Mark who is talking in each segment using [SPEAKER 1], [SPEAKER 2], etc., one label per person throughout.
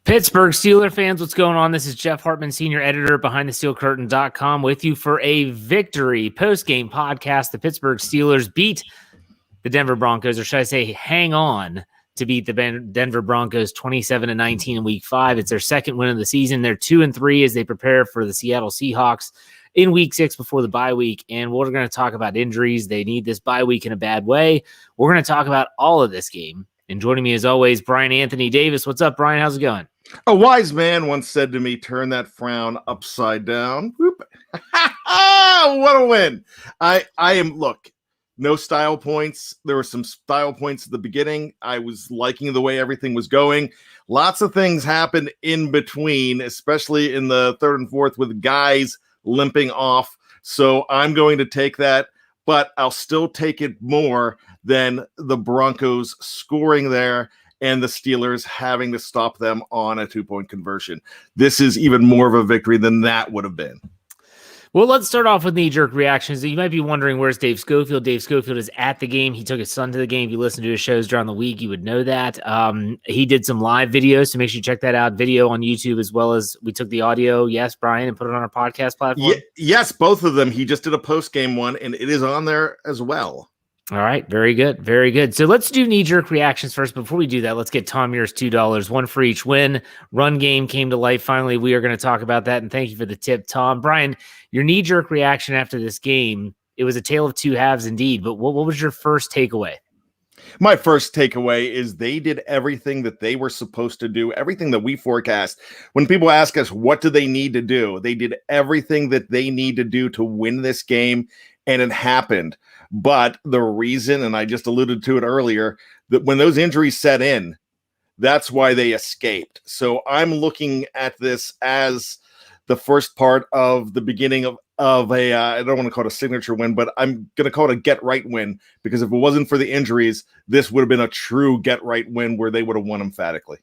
[SPEAKER 1] Pittsburgh Steelers fans, what's going on? This is Jeff Hartman, senior editor behind thesteelcurtain.com with you for a victory post-game podcast. The Pittsburgh Steelers beat the Denver Broncos, or should I say hang on to beat the Denver Broncos 27-19 in week 5. It's their second win of the season. They're 2-3 as they prepare for the Seattle Seahawks in week 6 before the bye week. And we're going to talk about injuries. They need this bye week in a bad way. We're going to talk about all of this game. And joining me as always, Bryan Anthony Davis. What's up, Bryan? How's it going?
[SPEAKER 2] A wise man once said to me, turn that frown upside down. Whoop. What a win. I am, look, no style points. There were some style points at the beginning. I was liking the way everything was going. Lots of things happened in between, especially in the third and fourth with guys limping off. So I'm going to take that, but I'll still take it more than the Broncos scoring there and the Steelers having to stop them on a 2-point conversion. This is even more of a victory than that would have been.
[SPEAKER 1] Well, let's start off with knee-jerk reactions. You might be wondering, where's Dave Schofield? Dave Schofield is at the game. He took his son to the game. If you listen to his shows during the week, you would know that. He did some live videos, so make sure you check that out. Video on YouTube, as well as we took the audio, yes, Bryan, and put it on our podcast platform?
[SPEAKER 2] Yes, both of them. He just did a post-game one, and it is on there as well.
[SPEAKER 1] All right. Very good. Very good. So let's do knee-jerk reactions first. Before we do that, let's get Tom Muir's $2, one for each win. Run game came to life. Finally, we are going to talk about that, and thank you for the tip, Tom. Bryan, your knee-jerk reaction after this game, it was a tale of two halves indeed, but what was your first takeaway?
[SPEAKER 2] My first takeaway is they did everything that they were supposed to do, everything that we forecast. When people ask us, what do they need to do? They did everything that they need to do to win this game, and it happened. But the reason, and I just alluded to it earlier, that when those injuries set in, that's why they escaped. So I'm looking at this as the first part of the beginning of a, I don't want to call it a signature win, but I'm going to call it a get-right win, because if it wasn't for the injuries, this would have been a true get-right win where they would have won emphatically.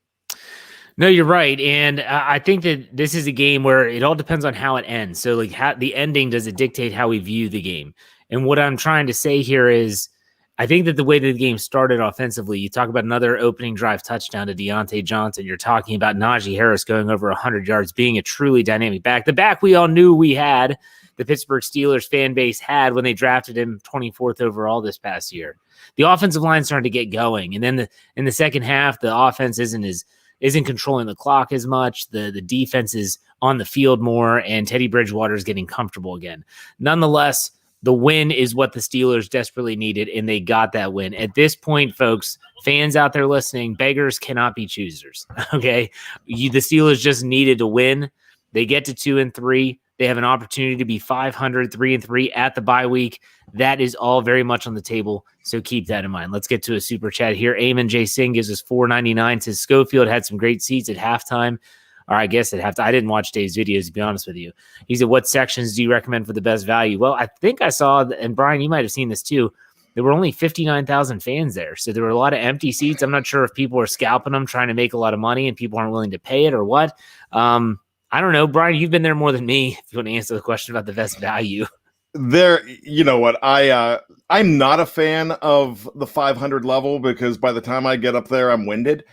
[SPEAKER 1] No, you're right. And I think that this is a game where it all depends on how it ends. So like the ending, does it dictate how we view the game? And what I'm trying to say here is I think that the way that the game started offensively, you talk about another opening drive touchdown to Deontay Johnson. You're talking about Najee Harris going over 100 yards, being a truly dynamic back. The back we all knew we had, the Pittsburgh Steelers fan base had when they drafted him 24th overall this past year. The offensive line started to get going. And then in the second half, the offense isn't controlling the clock as much. The defense is on the field more, and Teddy Bridgewater is getting comfortable again. Nonetheless, the win is what the Steelers desperately needed, and they got that win. At this point, folks, fans out there listening, beggars cannot be choosers, okay? The Steelers just needed to win. They get to 2-3. They have an opportunity to be 500, 3-3 at the bye week. That is all very much on the table, so keep that in mind. Let's get to a super chat here. Eamon J. Singh gives us $4.99. Says Schofield had some great seats at halftime. Or I guess at halftime. I didn't watch Dave's videos, to be honest with you. He said, what sections do you recommend for the best value? Well, I think I saw, and Bryan, you might have seen this too, there were only 59,000 fans there. So there were a lot of empty seats. I'm not sure if people are scalping them, trying to make a lot of money, and people aren't willing to pay it or what. I don't know. Bryan, you've been there more than me, if you want to answer the question about the best value.
[SPEAKER 2] There, you know what, I'm not a fan of the 500 level, because by the time I get up there, I'm winded.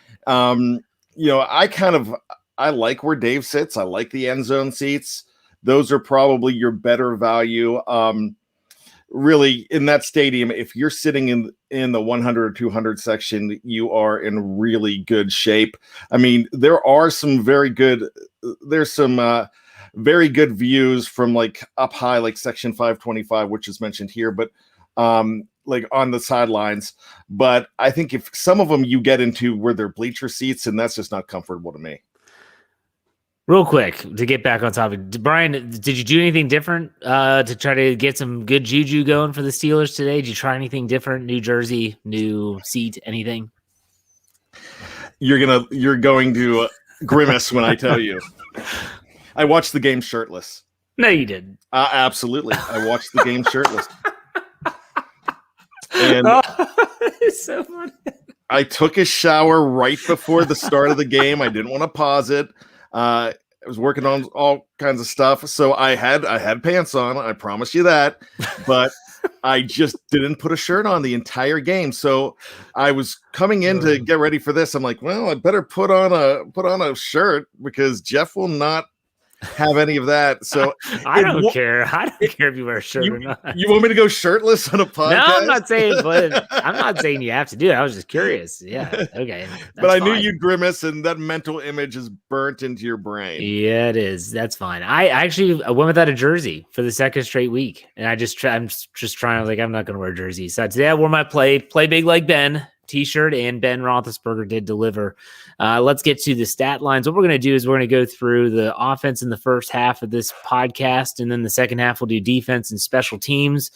[SPEAKER 2] I like where Dave sits. I like the end zone seats. Those are probably your better value. Really, in that stadium, if you're sitting in the 100 or 200 section, you are in really good shape. I mean, there are some very good views from like up high, like section 525, which is mentioned here, but like on the sidelines. But I think if some of them you get into where they're bleacher seats, and that's just not comfortable to me.
[SPEAKER 1] Real quick, to get back on topic, Bryan, did you do anything different to try to get some good juju going for the Steelers today? Did you try anything different? New jersey, new seat, anything?
[SPEAKER 2] You're going to grimace when I tell you. I watched the game shirtless.
[SPEAKER 1] No, you didn't.
[SPEAKER 2] Absolutely. I watched the game shirtless. And
[SPEAKER 1] it's so funny.
[SPEAKER 2] I took a shower right before the start of the game. I didn't want to pause it. I was working on all kinds of stuff, so I had pants on. I promise you that. But I just didn't put a shirt on the entire game. So I was coming in to get ready for this. I'm like, well, I better put on a shirt because Jeff will not have any of that. So
[SPEAKER 1] I don't care. I don't care if you wear a shirt or not.
[SPEAKER 2] You want me to go shirtless on a podcast?
[SPEAKER 1] No, I'm not saying, but I'm not saying you have to do it. I was just curious. Yeah. Okay.
[SPEAKER 2] But I knew you'd grimace, and that mental image is burnt into your brain.
[SPEAKER 1] Yeah, it is. That's fine. I actually went without a jersey for the second straight week. And I'm just trying, I'm not going to wear a jersey. So today I wore my play big like Ben t-shirt, and Ben Roethlisberger did deliver. Let's get to the stat lines. What we're going to do is we're going to go through the offense in the first half of this podcast, and then the second half we'll do defense and special teams.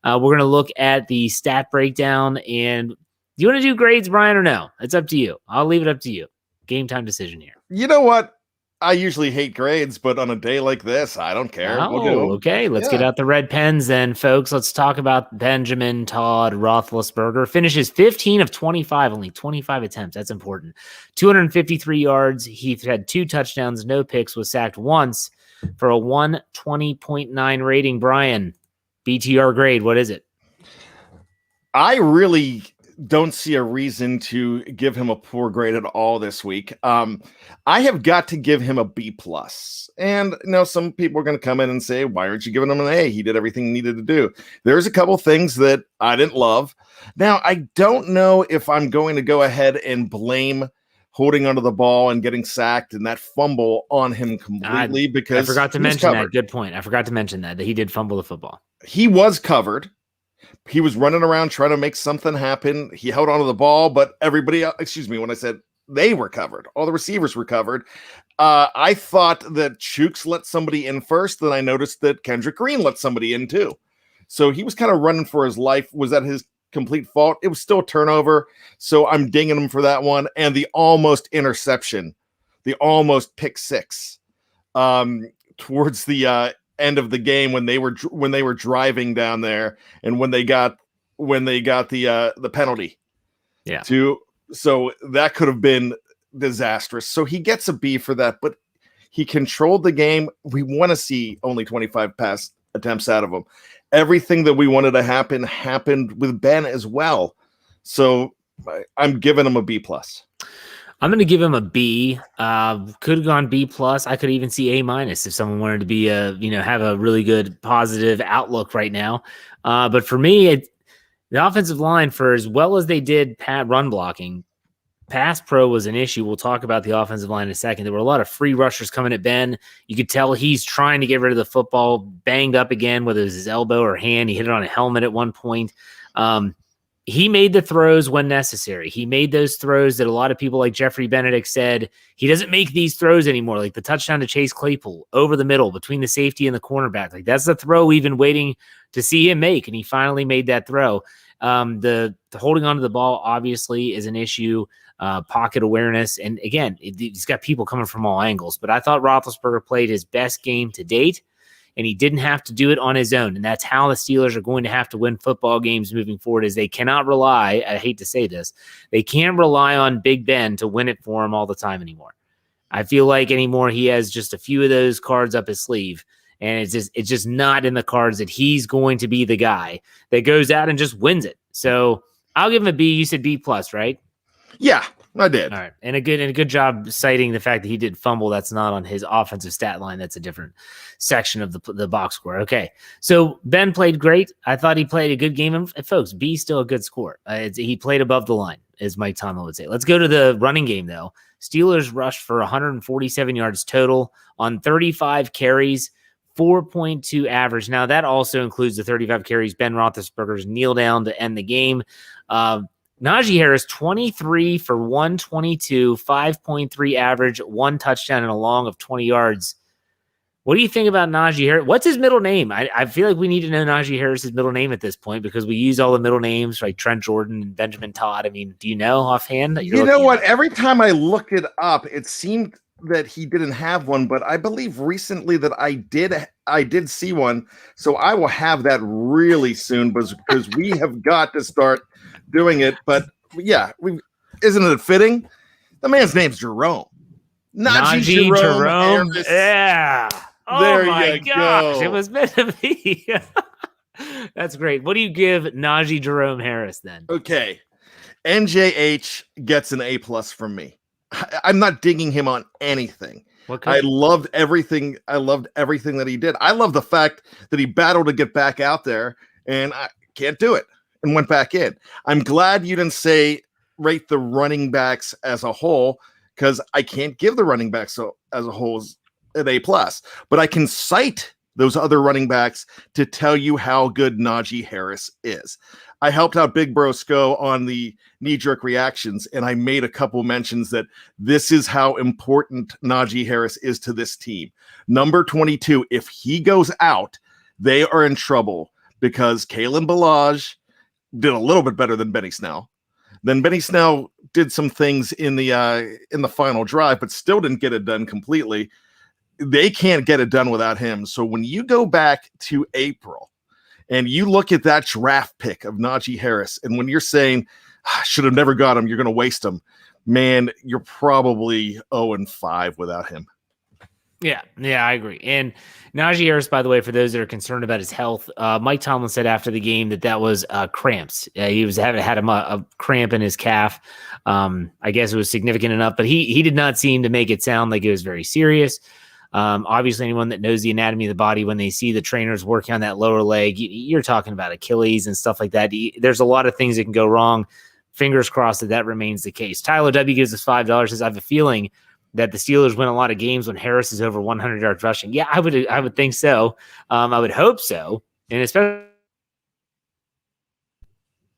[SPEAKER 1] We're going to look at the stat breakdown. And do you want to do grades, Brian, or no? It's up to you. I'll leave it up to you. Game time decision here.
[SPEAKER 2] You know what? I usually hate grades, but on a day like this, I don't care.
[SPEAKER 1] Okay. Let's get out the red pens then, folks. Let's talk about Benjamin Todd Roethlisberger. Finishes 15 of 25, only 25 attempts. That's important. 253 yards. He had 2 touchdowns, no picks, was sacked once for a 120.9 rating. Brian, BTR grade, what is it?
[SPEAKER 2] I really don't see a reason to give him a poor grade at all this week. I have got to give him a B+. And some people are going to come in and say, why aren't you giving him an A? He did everything he needed to do. There's a couple things that I didn't love. Now, I don't know if I'm going to go ahead and blame holding onto the ball and getting sacked and that fumble on him completely, because
[SPEAKER 1] I forgot to mention that. Good point. I forgot to mention that he did fumble the football.
[SPEAKER 2] He was covered. He was running around trying to make something happen. He held onto the ball, but everybody else, when I said they were covered, all the receivers were covered. I thought that Chooks let somebody in first. Then I noticed that Kendrick Green let somebody in too. So he was kind of running for his life. Was that his complete fault? It was still a turnover. So I'm dinging him for that one. And the almost interception, the almost pick six towards the end of the game when they were driving down there and when they got the penalty.
[SPEAKER 1] Yeah.
[SPEAKER 2] So that could have been disastrous. So he gets a B for that, but he controlled the game. We want to see only 25 pass attempts out of him. Everything that we wanted to happen happened with Ben as well. So I'm giving him a B+.
[SPEAKER 1] I'm going to give him a B. Could have gone B+. I could even see A- if someone wanted to be have a really good positive outlook right now. But for me, the offensive line, for as well as they did run blocking, pass pro was an issue. We'll talk about the offensive line in a second. There were a lot of free rushers coming at Ben. You could tell he's trying to get rid of the football, banged up again, whether it was his elbow or hand. He hit it on a helmet at one point. He made the throws when necessary. He made those throws that a lot of people like Jeffrey Benedict said he doesn't make these throws anymore, like the touchdown to Chase Claypool over the middle between the safety and the cornerback. Like that's the throw we've been waiting to see him make, and he finally made that throw. The holding onto the ball obviously is an issue. Pocket awareness, and again, he's got people coming from all angles. But I thought Roethlisberger played his best game to date, and he didn't have to do it on his own. And that's how the Steelers are going to have to win football games moving forward, is they cannot rely, I hate to say this, they can't rely on Big Ben to win it for him all the time anymore. I feel like anymore he has just a few of those cards up his sleeve, and it's just not in the cards that he's going to be the guy that goes out and just wins it. So I'll give him a B. You said B+, right?
[SPEAKER 2] Yeah, I did.
[SPEAKER 1] All right. And a good job citing the fact that he did fumble. That's not on his offensive stat line. That's a different section of the box score. Okay. So Ben played great. I thought he played a good game. And folks, B still a good score. He played above the line, as Mike Tomlin would say. Let's go to the running game, though. Steelers rushed for 147 yards total on 35 carries, 4.2 average. Now, that also includes the 35 carries Ben Roethlisberger's kneel down to end the game. Najee Harris, 23 for 122, 5.3 average, 1 touchdown, and a long of 20 yards. What do you think about Najee Harris? What's his middle name? I feel like we need to know Najee Harris's middle name at this point, because we use all the middle names like Trent Jordan and Benjamin Todd. I mean, do you know offhand?
[SPEAKER 2] You know what? Every time I looked it up, it seemed that he didn't have one, but I believe recently that I did see one. So I will have that really soon, because we have got to start doing it. But yeah, isn't it fitting? The man's name's Jerome.
[SPEAKER 1] Najee Jerome. Yeah. Oh
[SPEAKER 2] there
[SPEAKER 1] my
[SPEAKER 2] you
[SPEAKER 1] gosh,
[SPEAKER 2] go.
[SPEAKER 1] it was meant to be. That's great. What do you give Najee Jerome Harris then?
[SPEAKER 2] Okay. NJH gets an A+ from me. I'm not digging him on anything. I loved everything. I loved everything that he did. I love the fact that he battled to get back out there and I can't do it and went back in. I'm glad you didn't say rate the running backs as a whole, because I can't give the running backs as a whole an A+, but I can cite those other running backs to tell you how good Najee Harris is. I helped out Big Bro Sco on the knee-jerk reactions, and I made a couple mentions that this is how important Najee Harris is to this team. Number 22, if he goes out, they are in trouble because Kalen Ballage did a little bit better than Benny Snell. Then Benny Snell did some things in the final drive, but still didn't get it done completely. They can't get it done without him. So when you go back to April and you look at that draft pick of Najee Harris, and when you're saying, I should have never got him, you're going to waste him, man, you're probably 0-5 without him.
[SPEAKER 1] Yeah, I agree. And Najee Harris, by the way, for those that are concerned about his health, Mike Tomlin said after the game that was cramps. He was had a cramp in his calf. I guess it was significant enough, but he did not seem to make it sound like it was very serious. Obviously, anyone that knows the anatomy of the body, when they see the trainers working on that lower leg, you're talking about Achilles and stuff like that. There's a lot of things that can go wrong. Fingers crossed that remains the case. Tyler W gives us $5. Says, I have a feeling that the Steelers win a lot of games when Harris is over 100 yards rushing. Yeah, I would think so. I would hope so. And especially,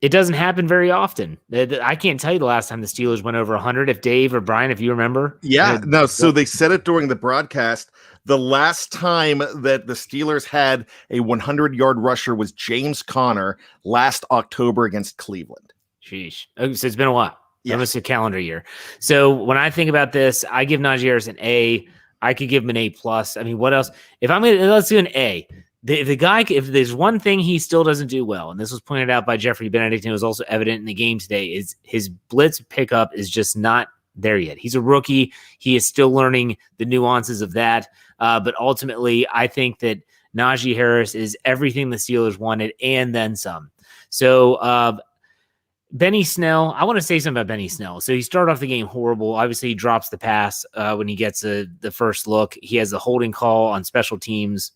[SPEAKER 1] it doesn't happen very often. I can't tell you the last time the Steelers went over 100. If Dave or Brian, if you remember.
[SPEAKER 2] Yeah, no. So they said it during the broadcast. The last time that the Steelers had a 100-yard rusher was James Conner last October against Cleveland.
[SPEAKER 1] Sheesh. So it's been a while.
[SPEAKER 2] Yeah.
[SPEAKER 1] Almost a calendar year. So when I think about this, I give Najee Harris an A. I could give him an A+. I mean, what else? Let's do an A. The guy, if there's one thing he still doesn't do well, and this was pointed out by Jeffrey Benedict, and it was also evident in the game today, is his blitz pickup is just not there yet. He's a rookie. He is still learning the nuances of that. But ultimately, I think that Najee Harris is everything the Steelers wanted and then some. So, Benny Snell, I want to say something about Benny Snell. So he started off the game horrible. Obviously, he drops the pass when he gets the first look. He has a holding call on special teams.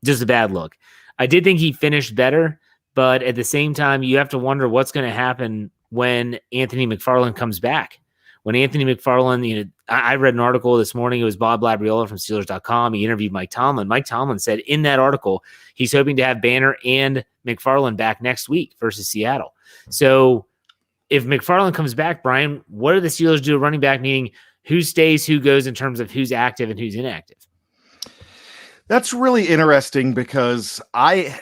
[SPEAKER 1] Just a bad look. I did think he finished better, but at the same time, you have to wonder what's going to happen when Anthony McFarland comes back. When Anthony McFarland, I read an article this morning. It was Bob Labriola from Steelers.com. He interviewed Mike Tomlin. Mike Tomlin said in that article, he's hoping to have Banner and McFarland back next week versus Seattle. So if McFarland comes back, Brian, what do the Steelers do at running back, meaning who stays, who goes in terms of who's active and who's inactive?
[SPEAKER 2] That's really interesting because I'm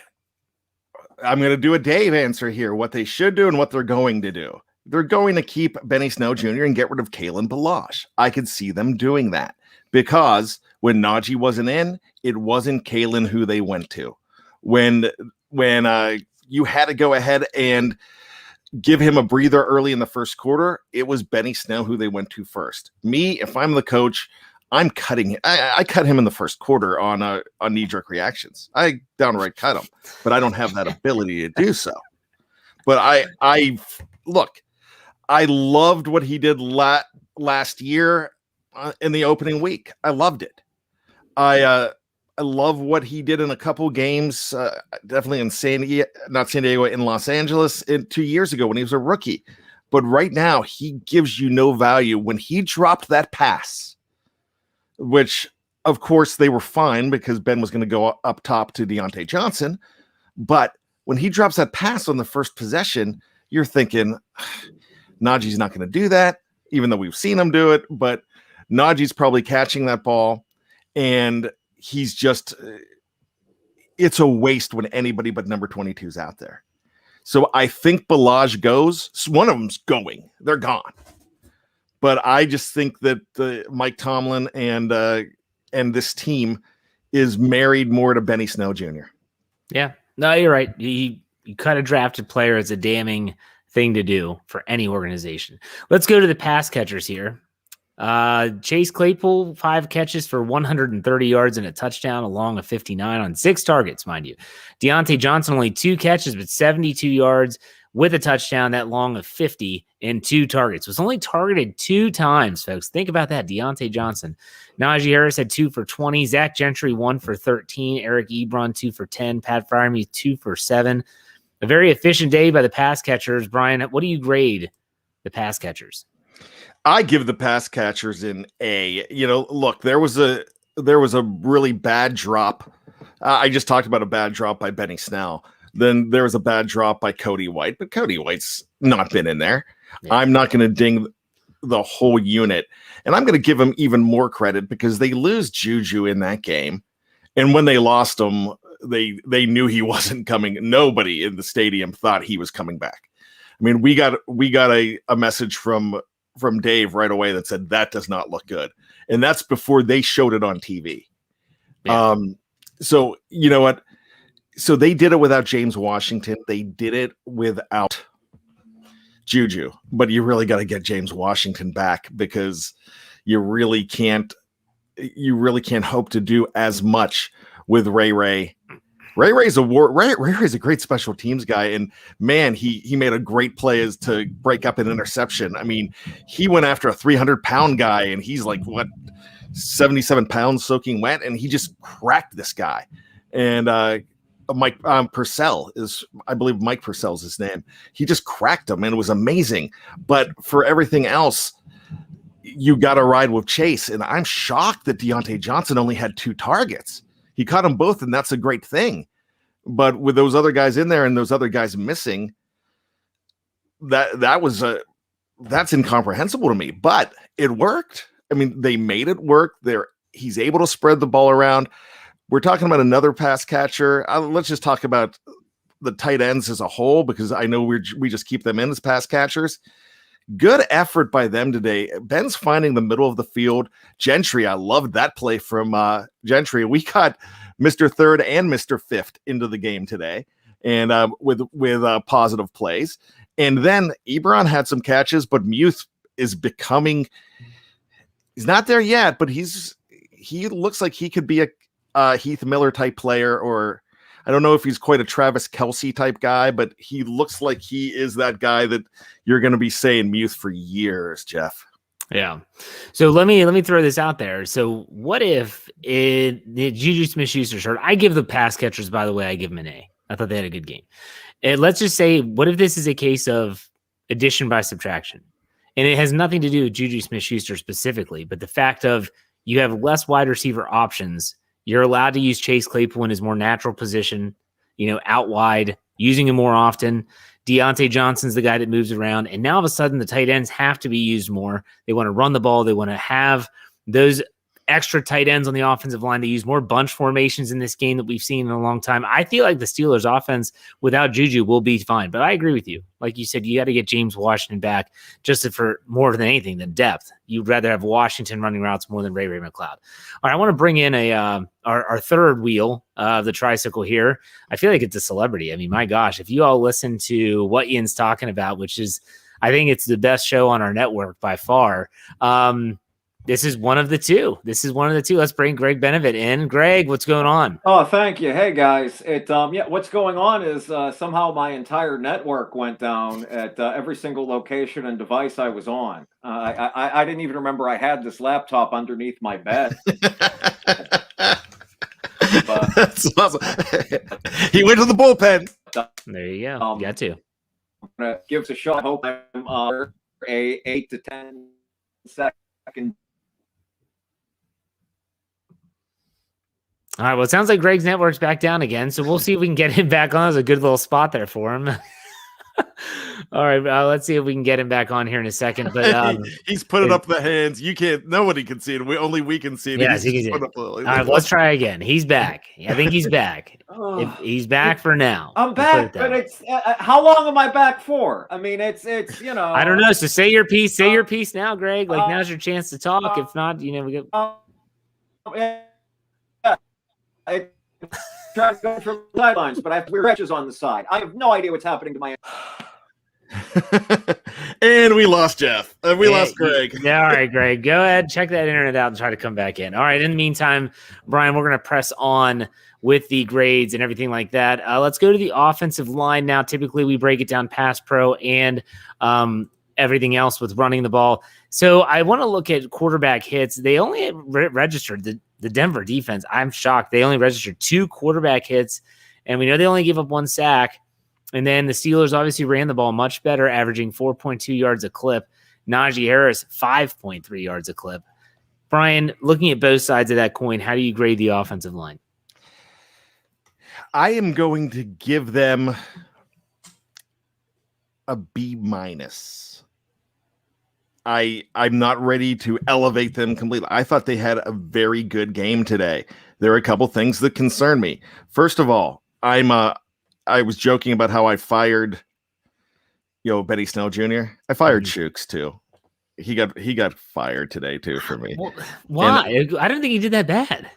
[SPEAKER 2] going to do a Dave answer here, what they should do and what they're going to do. They're going to keep Benny Snell Jr. and get rid of Kalen Ballage. I could see them doing that because when Najee wasn't in, it wasn't Kalen who they went to. When you had to go ahead and give him a breather early in the first quarter, it was Benny Snell who they went to first. Me, if I'm the coach, I'm cutting him. I cut him in the first quarter on knee-jerk reactions. I downright cut him, but I don't have that ability to do so. But I loved what he did last year in the opening week. I loved it. I love what he did in a couple games, definitely in Los Angeles 2 years ago when he was a rookie. But right now, he gives you no value. When he dropped that pass, which, of course, they were fine because Ben was going to go up top to Deontay Johnson. But when he drops that pass on the first possession, you're thinking, Najee's not going to do that, even though we've seen him do it. But Najee's probably catching that ball, and he's just – it's a waste when anybody but number 22 is out there. So I think Ballage goes. One of them's going. They're gone. But I just think that Mike Tomlin and this team is married more to Benny Snell Jr.
[SPEAKER 1] Yeah, no, you're right. You cut a drafted player is a damning thing to do for any organization. Let's go to the pass catchers here. Chase Claypool, 5 catches for 130 yards and a touchdown, along of 59 on 6 targets, mind you. Deontay Johnson, only 2 catches, but 72 yards with a touchdown, that long of 50 and 2 targets. Was only targeted 2 times, folks. Think about that. Deontay Johnson. Najee Harris had 2 for 20. Zach Gentry, 1 for 13. Eric Ebron, 2 for 10. Pat Freiermuth, 2 for 7. A very efficient day by the pass catchers. Brian, what do you grade the pass catchers?
[SPEAKER 2] I give the pass catchers an A. Look, there was a really bad drop. I just talked about a bad drop by Benny Snell. Then there was a bad drop by Cody White, but Cody White's not been in there. Yeah. I'm not going to ding the whole unit, and I'm going to give them even more credit because they lose Juju in that game, and when they lost him, they knew he wasn't coming. Nobody in the stadium thought he was coming back. I mean, we got a message from Dave right away that said that does not look good. And that's before they showed it on TV. Yeah. So you know what? So they did it without James Washington. They did it without Juju, but you really got to get James Washington back because you really can't hope to do as much with Ray. Ray's a great special teams guy, and man, he made a great play as to break up an interception. I mean, he went after a 300-pound guy, and he's like 77 pounds soaking wet, and he just cracked this guy. And Mike Purcell I believe Mike Purcell's his name. He just cracked him, and it was amazing. But for everything else, you got to ride with Chase, and I'm shocked that Deontay Johnson only had 2 targets. He caught them both, and that's a great thing. But with those other guys in there and those other guys missing, that's incomprehensible to me. But it worked. I mean, they made it work. He's able to spread the ball around. We're talking about another pass catcher. Let's just talk about the tight ends as a whole, because I know we just keep them in as pass catchers. Good effort by them today. Ben's finding the middle of the field. Gentry, I loved that play from Gentry. We got Mr. Third and Mr. Fifth into the game today, and with positive plays. And then Ebron had some catches, but Muth is becoming. He's not there yet, but he looks like he could be a Heath Miller type player, or I don't know if he's quite a Travis Kelce type guy, but he looks like he is that guy that you're going to be saying Muth for years, Jeff.
[SPEAKER 1] Yeah. So let me throw this out there. So what if Juju Smith-Schuster's hurt? I give the pass catchers, by the way, I give them an A. I thought they had a good game. And let's just say, what if this is a case of addition by subtraction? And it has nothing to do with Juju Smith-Schuster specifically, but the fact of you have less wide receiver options. You're allowed to use Chase Claypool in his more natural position, out wide, using him more often. Deontay Johnson's the guy that moves around. And now all of a sudden the tight ends have to be used more. They want to run the ball. They want to have those extra tight ends on the offensive line. They use more bunch formations in this game that we've seen in a long time. I feel like the Steelers offense without Juju will be fine, but I agree with you. Like you said, you got to get James Washington back just for more than anything than depth. You'd rather have Washington running routes more than Ray McCloud. All right, I want to bring in our third wheel of the tricycle here. I feel like it's a celebrity. I mean, my gosh, if you all listen to what Ian's talking about, which is, I think it's the best show on our network by far. This is one of the two. Let's bring Greg Benevit in. Greg, what's going on?
[SPEAKER 3] Oh, thank you. Hey guys, what's going on is somehow my entire network went down at every single location and device I was on. I didn't even remember I had this laptop underneath my bed.
[SPEAKER 2] That's awesome. He went to the bullpen.
[SPEAKER 1] There you go. Got to.
[SPEAKER 3] I'm gonna give us a shot. I hope I'm a 8 to 10 second.
[SPEAKER 1] All right, well, it sounds like Greg's network's back down again, so we'll see if we can get him back on. That was a good little spot there for him. All right, let's see if we can get him back on here in a second. But
[SPEAKER 2] he's putting up the hands. You can't. Nobody can see it. Only we can see it.
[SPEAKER 1] Yes, he can see it. All right, let's try again. He's back. I think he's back. He's back for now.
[SPEAKER 3] I'm back, but it's how long am I back for? I mean, it's
[SPEAKER 1] I don't know. So say your piece. Say your piece now, Greg. Like now's your chance to talk. If not, we go.
[SPEAKER 3] I try to go from sidelines, but I have weird wrenches on the side. I have no idea what's happening to my.
[SPEAKER 2] And we lost Jeff. We lost Greg.
[SPEAKER 1] Yeah, all right, Greg. Go ahead, check that internet out and try to come back in. All right. In the meantime, Bryan, we're going to press on with the grades and everything like that. Let's go to the offensive line now. Typically, we break it down pass pro and everything else with running the ball. So I want to look at quarterback hits. They only registered the Denver defense. I'm shocked. They only registered 2 quarterback hits, and we know they only gave up 1 sack. And then the Steelers obviously ran the ball much better, averaging 4.2 yards a clip. Najee Harris, 5.3 yards a clip. Bryan, looking at both sides of that coin, how do you grade the offensive line?
[SPEAKER 2] I am going to give them a B-. I'm not ready to elevate them completely. I thought they had a very good game today. There are a couple things that concern me. First of all, I was joking about how I fired, Benny Snell Jr. I fired Chooks too. He got fired today too for me.
[SPEAKER 1] Well, why? And I don't think he did that bad.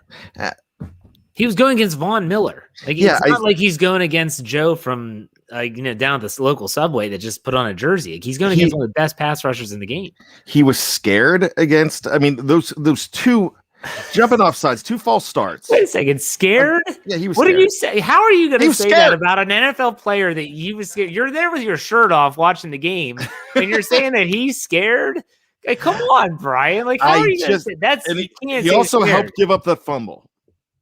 [SPEAKER 1] He was going against Von Miller. It's not like he's going against Joe from down at this local Subway that just put on a jersey. He's going against one of the best pass rushers in the game. He
[SPEAKER 2] was scared against. I mean, those 2 jumping off sides, 2 false starts.
[SPEAKER 1] Wait a second, scared?
[SPEAKER 2] Yeah, he was.
[SPEAKER 1] What
[SPEAKER 2] scared.
[SPEAKER 1] Did you say? How are you going to say that about an NFL player that you was scared? You're there with your shirt off watching the game, and you're saying that he's scared? Like, come on, Bryan. Like, how are you going to say that's?
[SPEAKER 2] And he also helped give up the fumble.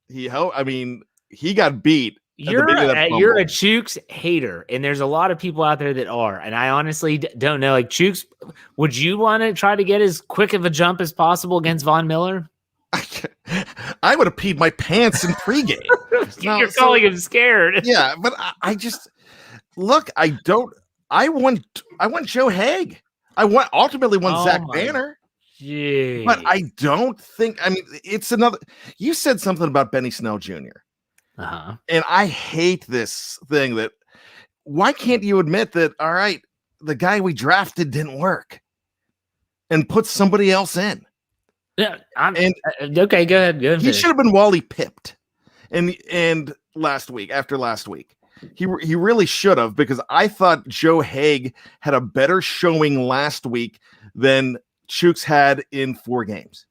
[SPEAKER 2] He helped. I mean, he got beat.
[SPEAKER 1] You're a Chooks hater, and there's a lot of people out there that are. And I honestly don't know. Like, Chooks, would you want to try to get as quick of a jump as possible against Von Miller?
[SPEAKER 2] I would have peed my pants in pregame.
[SPEAKER 1] You're calling him scared.
[SPEAKER 2] Yeah, but I just look. I want Joe Haig. Ultimately want Zach Banner.
[SPEAKER 1] Geez.
[SPEAKER 2] But I don't think. I mean, it's another. You said something about Benny Snell Jr. And I hate this thing that. Why can't you admit that? All right, the guy we drafted didn't work, and put somebody else in.
[SPEAKER 1] Yeah, okay. Go ahead.
[SPEAKER 2] He should have been Wally pipped, and after last week, he really should have, because I thought Joe Haig had a better showing last week than Chooks had in 4 games.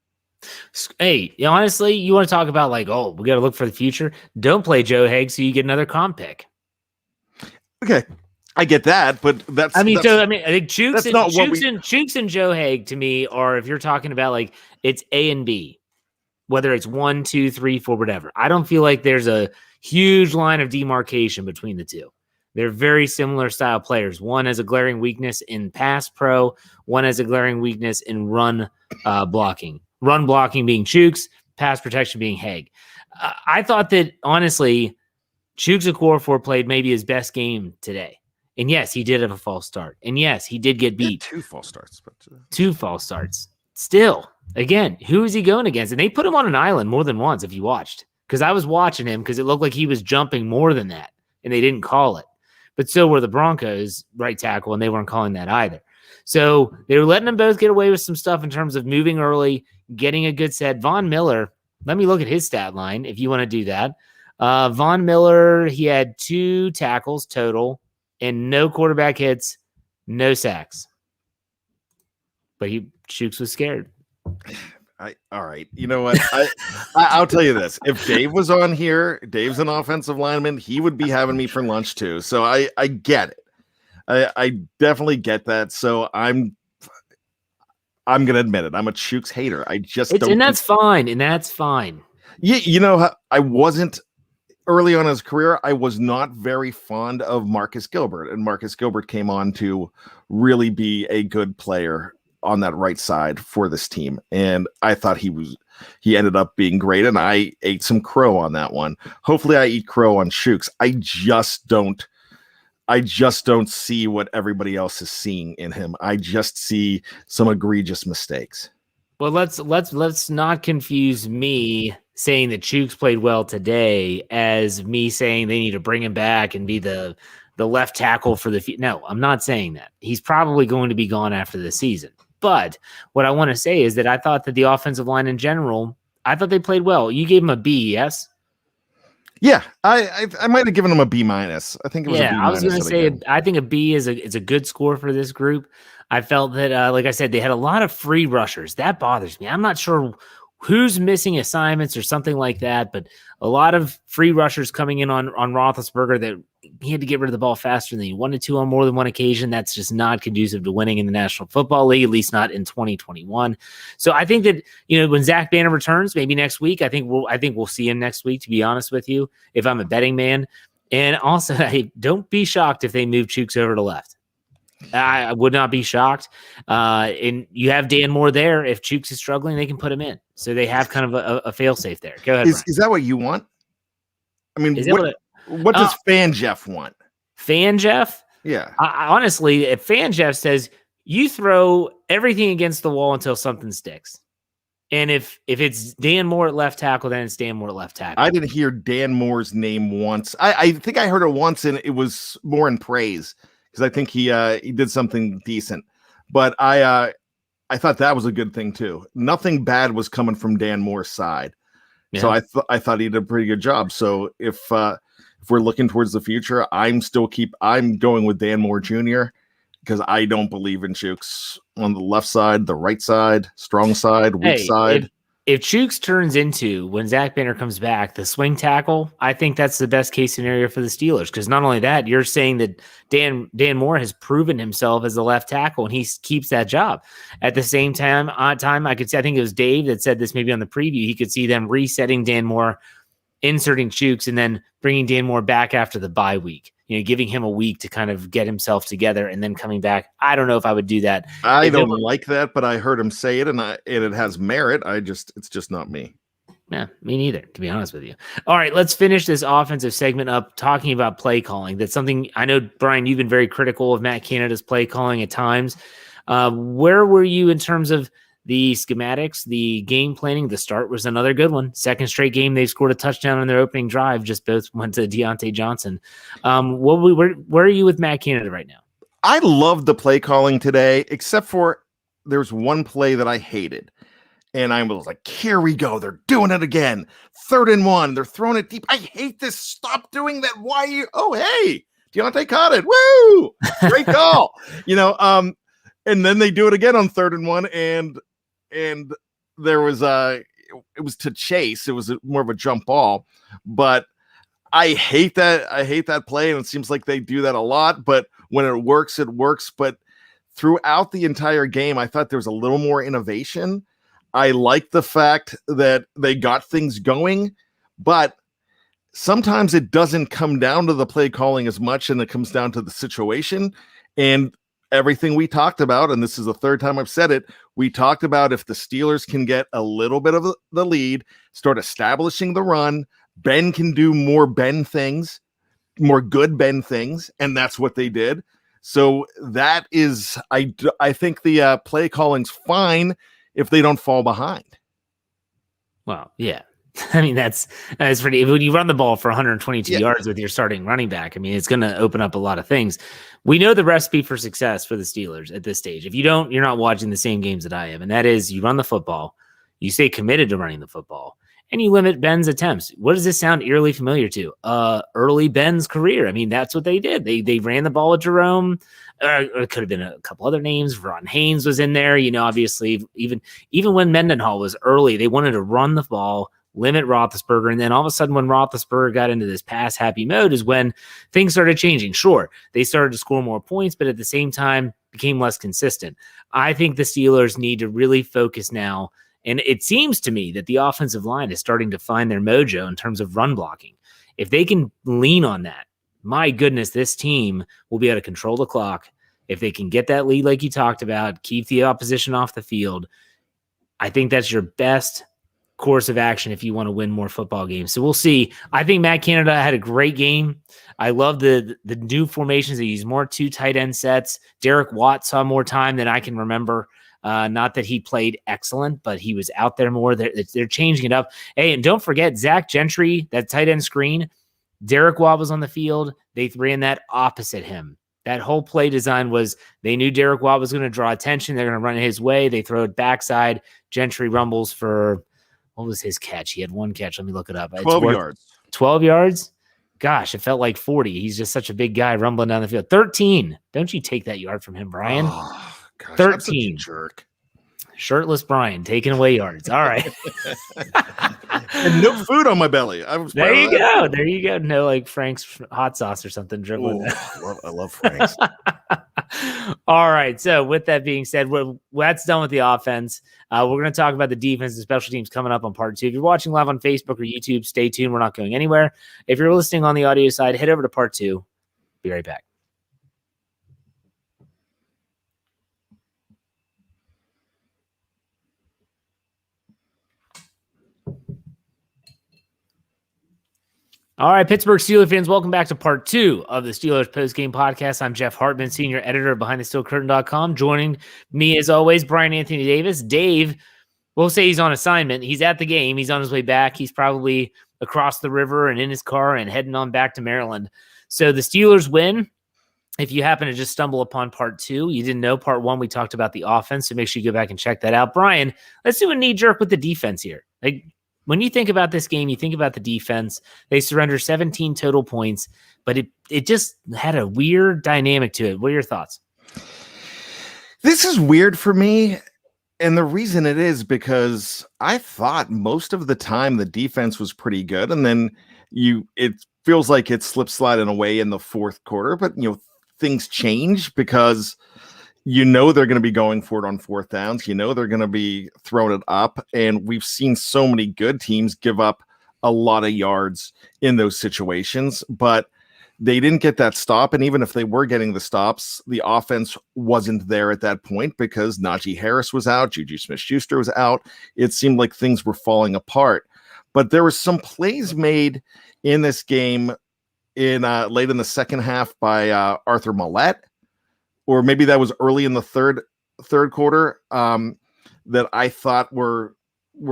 [SPEAKER 1] Hey, honestly, you want to talk about we got to look for the future? Don't play Joe Haig so you get another comp pick.
[SPEAKER 2] Okay. I get that, but I think
[SPEAKER 1] Chooks and Joe Haig to me are, if you're talking about it's A and B, whether it's 1, 2, 3, 4, whatever. I don't feel like there's a huge line of demarcation between the two. They're very similar style players. One has a glaring weakness in pass pro. One has a glaring weakness in run blocking. Run blocking being Chooks, pass protection being Haig. I thought that, honestly, Chooks Okorafor played maybe his best game today. And yes, he did have a false start. And yes, he did get beat.
[SPEAKER 2] 2 false starts. But
[SPEAKER 1] 2 false starts. Still, again, who is he going against? And they put him on an island more than once, if you watched. Because I was watching him because it looked like he was jumping more than that. And they didn't call it. But so were the Broncos right tackle, and they weren't calling that either. So they were letting them both get away with some stuff in terms of moving early, getting a good set. Von Miller, let me look at his stat line if you want to do that. Von Miller, he had 2 tackles total and no quarterback hits, no sacks. But Chooks was scared.
[SPEAKER 2] All right. You know what? I'll tell you this. If Dave was on here, Dave's an offensive lineman, he would be having me for lunch too. So I get it. I definitely get that. So I'm going to admit it. I'm a Chooks hater. I just don't.
[SPEAKER 1] And that's fine. And that's fine.
[SPEAKER 2] You know, I wasn't early on in his career. I was not very fond of Marcus Gilbert, and Marcus Gilbert came on to really be a good player on that right side for this team. And I thought he ended up being great. And I ate some crow on that one. Hopefully I eat crow on Chooks. I just don't see what everybody else is seeing in him. I just see some egregious mistakes.
[SPEAKER 1] Well, let's not confuse me saying that Chooks played well today as me saying they need to bring him back and be the left tackle for the future. No, I'm not saying that. He's probably going to be gone after the season. But what I want to say is that I thought that the offensive line in general, I thought they played well. You gave him a B, yes?
[SPEAKER 2] Yeah, I might have given him a B-. I think it was a B-.
[SPEAKER 1] I was going to say,
[SPEAKER 2] again.
[SPEAKER 1] I think a B is a good score for this group. I felt that, like I said, they had a lot of free rushers. That bothers me. I'm not sure who's missing assignments or something like that, but a lot of free rushers coming in on Roethlisberger that he had to get rid of the ball faster than he wanted to on more than one occasion. That's just not conducive to winning in the National Football League, at least not in 2021. So I think that, when Zach Banner returns, maybe next week, I think we'll see him next week, to be honest with you, if I'm a betting man. And also, don't be shocked if they move Chooks over to left. I would not be shocked. And you have Dan Moore there. If Chooks is struggling, they can put him in. So they have kind of a fail-safe there. Go ahead,
[SPEAKER 2] Is that what you want? I mean, what does Fan Jeff want?
[SPEAKER 1] Fan Jeff?
[SPEAKER 2] Yeah.
[SPEAKER 1] I honestly, if Fan Jeff says, you throw everything against the wall until something sticks. And if it's Dan Moore at left tackle, then it's Dan Moore at left tackle.
[SPEAKER 2] I didn't hear Dan Moore's name once. I think I heard it once, and it was more in praise, because I think he did something decent. But I thought that was a good thing too. Nothing bad was coming from Dan Moore's side. Yeah. So I thought he did a pretty good job. So if we're looking towards the future, I'm going with Dan Moore Jr., because I don't believe in Chooks on the left side, the right side, strong side, weak side.
[SPEAKER 1] If Chooks turns into, when Zach Banner comes back, the swing tackle, I think that's the best case scenario for the Steelers. Because not only that, you're saying that Dan Moore has proven himself as the left tackle, and he keeps that job. At the same time, I could see, I think it was Dave that said this maybe on the preview, he could see them resetting Dan Moore, inserting Chooks, and then bringing Dan Moore back after the bye week. Giving him a week to kind of get himself together and then coming back. I don't know if I would do that.
[SPEAKER 2] I don't like that, but I heard him say it, and it has merit. It's just not me.
[SPEAKER 1] Yeah, me neither, to be honest with you. All right, let's finish this offensive segment up talking about play calling. That's something I know, Brian, you've been very critical of Matt Canada's play calling at times. Where were you in terms of the schematics, the game planning? The start was another good one. Second straight game, they've scored a touchdown on their opening drive. Just both went to Deontay Johnson. Where are you with Matt Canada right now?
[SPEAKER 2] I loved the play calling today, except for there's one play that I hated. And I was like, here we go. They're doing it again. 3rd and 1. They're throwing it deep. I hate this. Stop doing that. Why are you? Oh, hey, Deontay caught it. Woo! Great call. And then they do it again on 3rd and 1. And there was it was to Chase. It was more of a jump ball, but I hate that. I hate that play, and it seems like they do that a lot. But when it works, it works. But throughout the entire game, I thought there was a little more innovation. I like the fact that they got things going, but sometimes it doesn't come down to the play calling as much, and it comes down to the situation. And everything we talked about, and this is the 3rd time I've said it, we talked about if the Steelers can get a little bit of the lead, start establishing the run, Ben can do more Ben things, more good Ben things, and that's what they did. So that is, I think the play calling's fine if they don't fall behind.
[SPEAKER 1] Well, yeah. I mean, that's pretty. When you run the ball for 122 yards with your starting running back, I mean, it's going to open up a lot of things. We know the recipe for success for the Steelers at this stage. If you don't, you're not watching the same games that I am. And that is, you run the football, you stay committed to running the football, and you limit Ben's attempts. What does this sound eerily familiar to? Early Ben's career. I mean, that's what they did. They ran the ball with Jerome. It could have been a couple other names. Ron Haynes was in there. Obviously, even when Mendenhall was early, they wanted to run the ball, limit Roethlisberger. And then all of a sudden, when Roethlisberger got into this pass-happy mode is when things started changing. Sure, they started to score more points, but at the same time, became less consistent. I think the Steelers need to really focus now. And it seems to me that the offensive line is starting to find their mojo in terms of run blocking. If they can lean on that, my goodness, this team will be able to control the clock. If they can get that lead like you talked about, keep the opposition off the field, I think that's your best course of action if you want to win more football games. So we'll see. I think Matt Canada had a great game. I love the new formations. They use more 2 tight end sets. Derek Watt saw more time than I can remember. Not that he played excellent, but he was out there more. They're changing it up. Hey, and don't forget Zach Gentry, that tight end screen. Derek Watt was on the field. They ran that opposite him. That whole play design was they knew Derek Watt was going to draw attention. They're going to run it his way. They throw it backside. Gentry rumbles for, what was his catch? He had one catch. Let me look it up.
[SPEAKER 2] 12 yards.
[SPEAKER 1] 12 yards. Gosh, it felt like 40. He's just such a big guy rumbling down the field. 13. Don't you take that yard from him, Bryan.
[SPEAKER 2] Oh, gosh,
[SPEAKER 1] 13.
[SPEAKER 2] I'm such a jerk.
[SPEAKER 1] Shirtless Bryan taking away yards. All right.
[SPEAKER 2] And no food on my belly.
[SPEAKER 1] There you go. There you go. No, like Frank's hot sauce or something dribbling.
[SPEAKER 2] I love Frank's.
[SPEAKER 1] All right. So with that being said, that's done with the offense. We're going to talk about the defense and special teams coming up on part 2. If you're watching live on Facebook or YouTube, stay tuned. We're not going anywhere. If you're listening on the audio side, head over to part 2. Be right back. All right, Pittsburgh Steelers fans, welcome back to part 2 of the Steelers Post-Game Podcast. I'm Jeff Hartman, senior editor of BehindTheSteelCurtain.com. Joining me, as always, Bryan Anthony Davis. Dave, we'll say he's on assignment. He's at the game. He's on his way back. He's probably across the river and in his car and heading on back to Maryland. So the Steelers win. If you happen to just stumble upon part 2, you didn't know part 1, we talked about the offense, so make sure you go back and check that out. Bryan, let's do a knee jerk with the defense here. When you think about this game, you think about the defense. They surrender 17 total points, but it just had a weird dynamic to it. What are your thoughts?
[SPEAKER 2] This is weird for me, and the reason it is because I thought most of the time the defense was pretty good, and then it feels like it slipped sliding away in the fourth quarter, but things change because they're going to be going for it on fourth downs. They're going to be throwing it up. And we've seen so many good teams give up a lot of yards in those situations, but they didn't get that stop. And even if they were getting the stops, the offense wasn't there at that point because Najee Harris was out. Juju Smith-Schuster was out. It seemed like things were falling apart. But there were some plays made in this game late in the second half by Arthur Maulet, or maybe that was early in the third quarter, that I thought were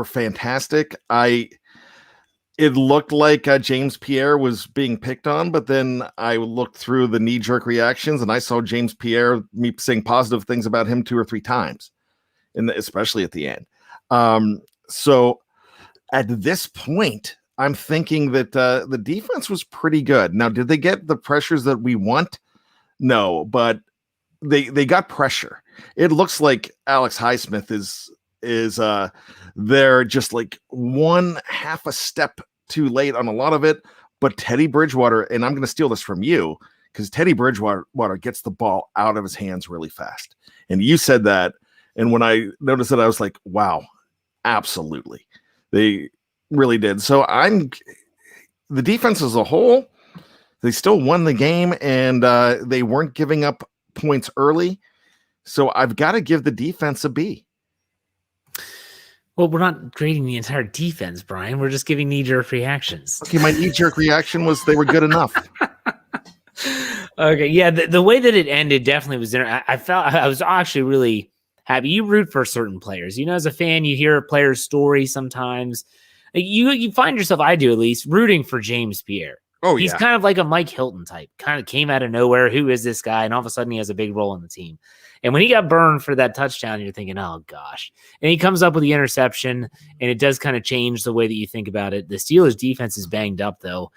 [SPEAKER 2] fantastic. It looked like James Pierre was being picked on, but then I looked through the knee-jerk reactions and I saw James Pierre saying positive things about him 2 or 3 times, especially at the end. So at this point, I'm thinking that the defense was pretty good. Now, did they get the pressures that we want? No, but they got pressure. It looks like Alex Highsmith is there just like one half a step too late on a lot of it. But Teddy Bridgewater, and I'm going to steal this from you because Teddy Bridgewater gets the ball out of his hands really fast. And you said that. And when I noticed that, I was like, wow, absolutely. They really did. So the defense as a whole, they still won the game and they weren't giving up points early. So I've got to give the defense a B.
[SPEAKER 1] Well, we're not grading the entire defense, Bryan. We're just giving knee-jerk reactions.
[SPEAKER 2] Okay, my knee-jerk reaction was they were good enough.
[SPEAKER 1] Okay, yeah, the way that it ended definitely was there. I was actually really happy. You root for certain players. As a fan, you hear a player's story sometimes. You find yourself, I do at least, rooting for James Pierre.
[SPEAKER 2] Oh,
[SPEAKER 1] He's kind of like a Mike Hilton type, kind of came out of nowhere. Who is this guy? And all of a sudden he has a big role in the team. And when he got burned for that touchdown, you're thinking, oh gosh. And he comes up with the interception and it does kind of change the way that you think about it. The Steelers defense is banged up though.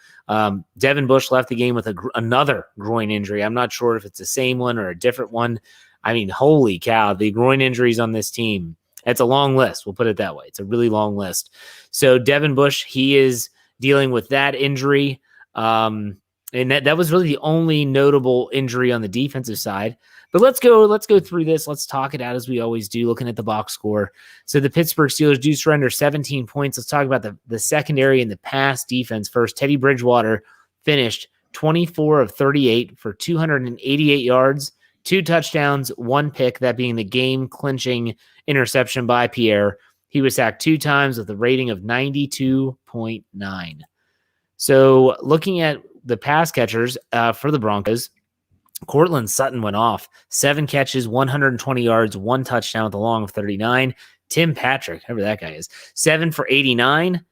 [SPEAKER 1] Devin Bush left the game with another groin injury. I'm not sure if it's the same one or a different one. I mean, holy cow, the groin injuries on this team. It's a long list. We'll put it that way. It's a really long list. So Devin Bush, he is dealing with that injury. And that was really the only notable injury on the defensive side. But let's go through this. Let's talk it out as we always do, looking at the box score. So the Pittsburgh Steelers do surrender 17 points. Let's talk about the secondary and the pass defense first. Teddy Bridgewater finished 24 of 38 for 288 yards, 2 touchdowns, 1 pick, that being the game-clinching interception by Pierre. He was sacked 2 times with a rating of 92.9. So looking at the pass catchers for the Broncos, Cortland Sutton went off. 7 catches, 120 yards, 1 touchdown with a long of 39. Tim Patrick, whoever that guy is, 7 for 89.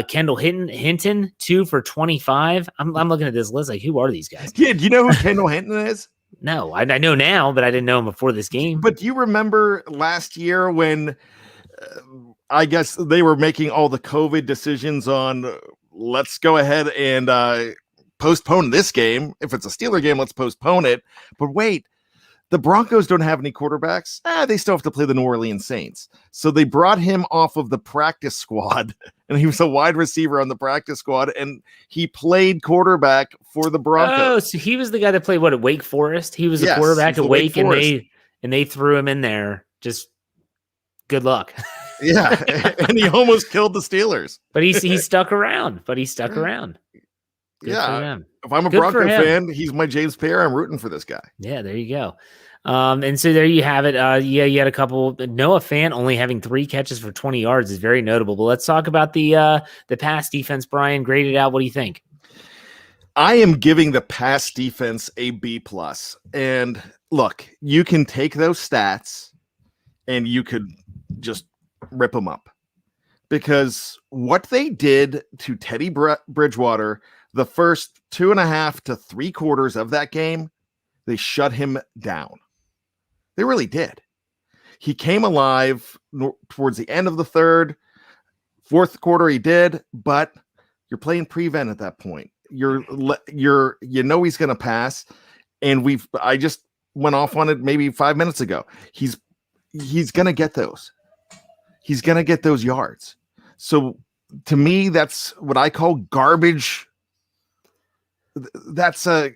[SPEAKER 1] Kendall Hinton, 2 for 25. I'm looking at this list like, who are these guys?
[SPEAKER 2] Yeah, do you know who Kendall Hinton is?
[SPEAKER 1] No, I know now, but I didn't know him before this game.
[SPEAKER 2] But do you remember last year when I guess they were making all the COVID decisions on let's go ahead and postpone this game. If it's a Steeler game, let's postpone it. But wait, the Broncos don't have any quarterbacks. They still have to play the New Orleans Saints. So they brought him off of the practice squad, and he was a wide receiver on the practice squad, and he played quarterback for the Broncos.
[SPEAKER 1] Oh, so he was the guy that played at Wake Forest? He was a quarterback at Wake and they threw him in there. Just good luck.
[SPEAKER 2] Yeah, and he almost killed the Steelers.
[SPEAKER 1] But he stuck around. Good
[SPEAKER 2] yeah, if I'm a Bronco fan, he's my James Pierre. I'm rooting for this guy.
[SPEAKER 1] Yeah, there you go. And so there you have it. You had a couple. Noah Fant only having 3 catches for 20 yards is very notable. But let's talk about the pass defense. Brian, graded out. What do you think?
[SPEAKER 2] I am giving the pass defense a B+. And look, you can take those stats and you could just rip them up, because what they did to Teddy Bridgewater the first 2.5 to 3 quarters of that game, they shut him down. They really did. He came alive towards the end of the third, fourth quarter. He did, but you're playing prevent at that point. You know he's going to pass, and I just went off on it maybe 5 minutes ago. He's going to get those. He's going to get those yards. So to me, that's what I call garbage. That's a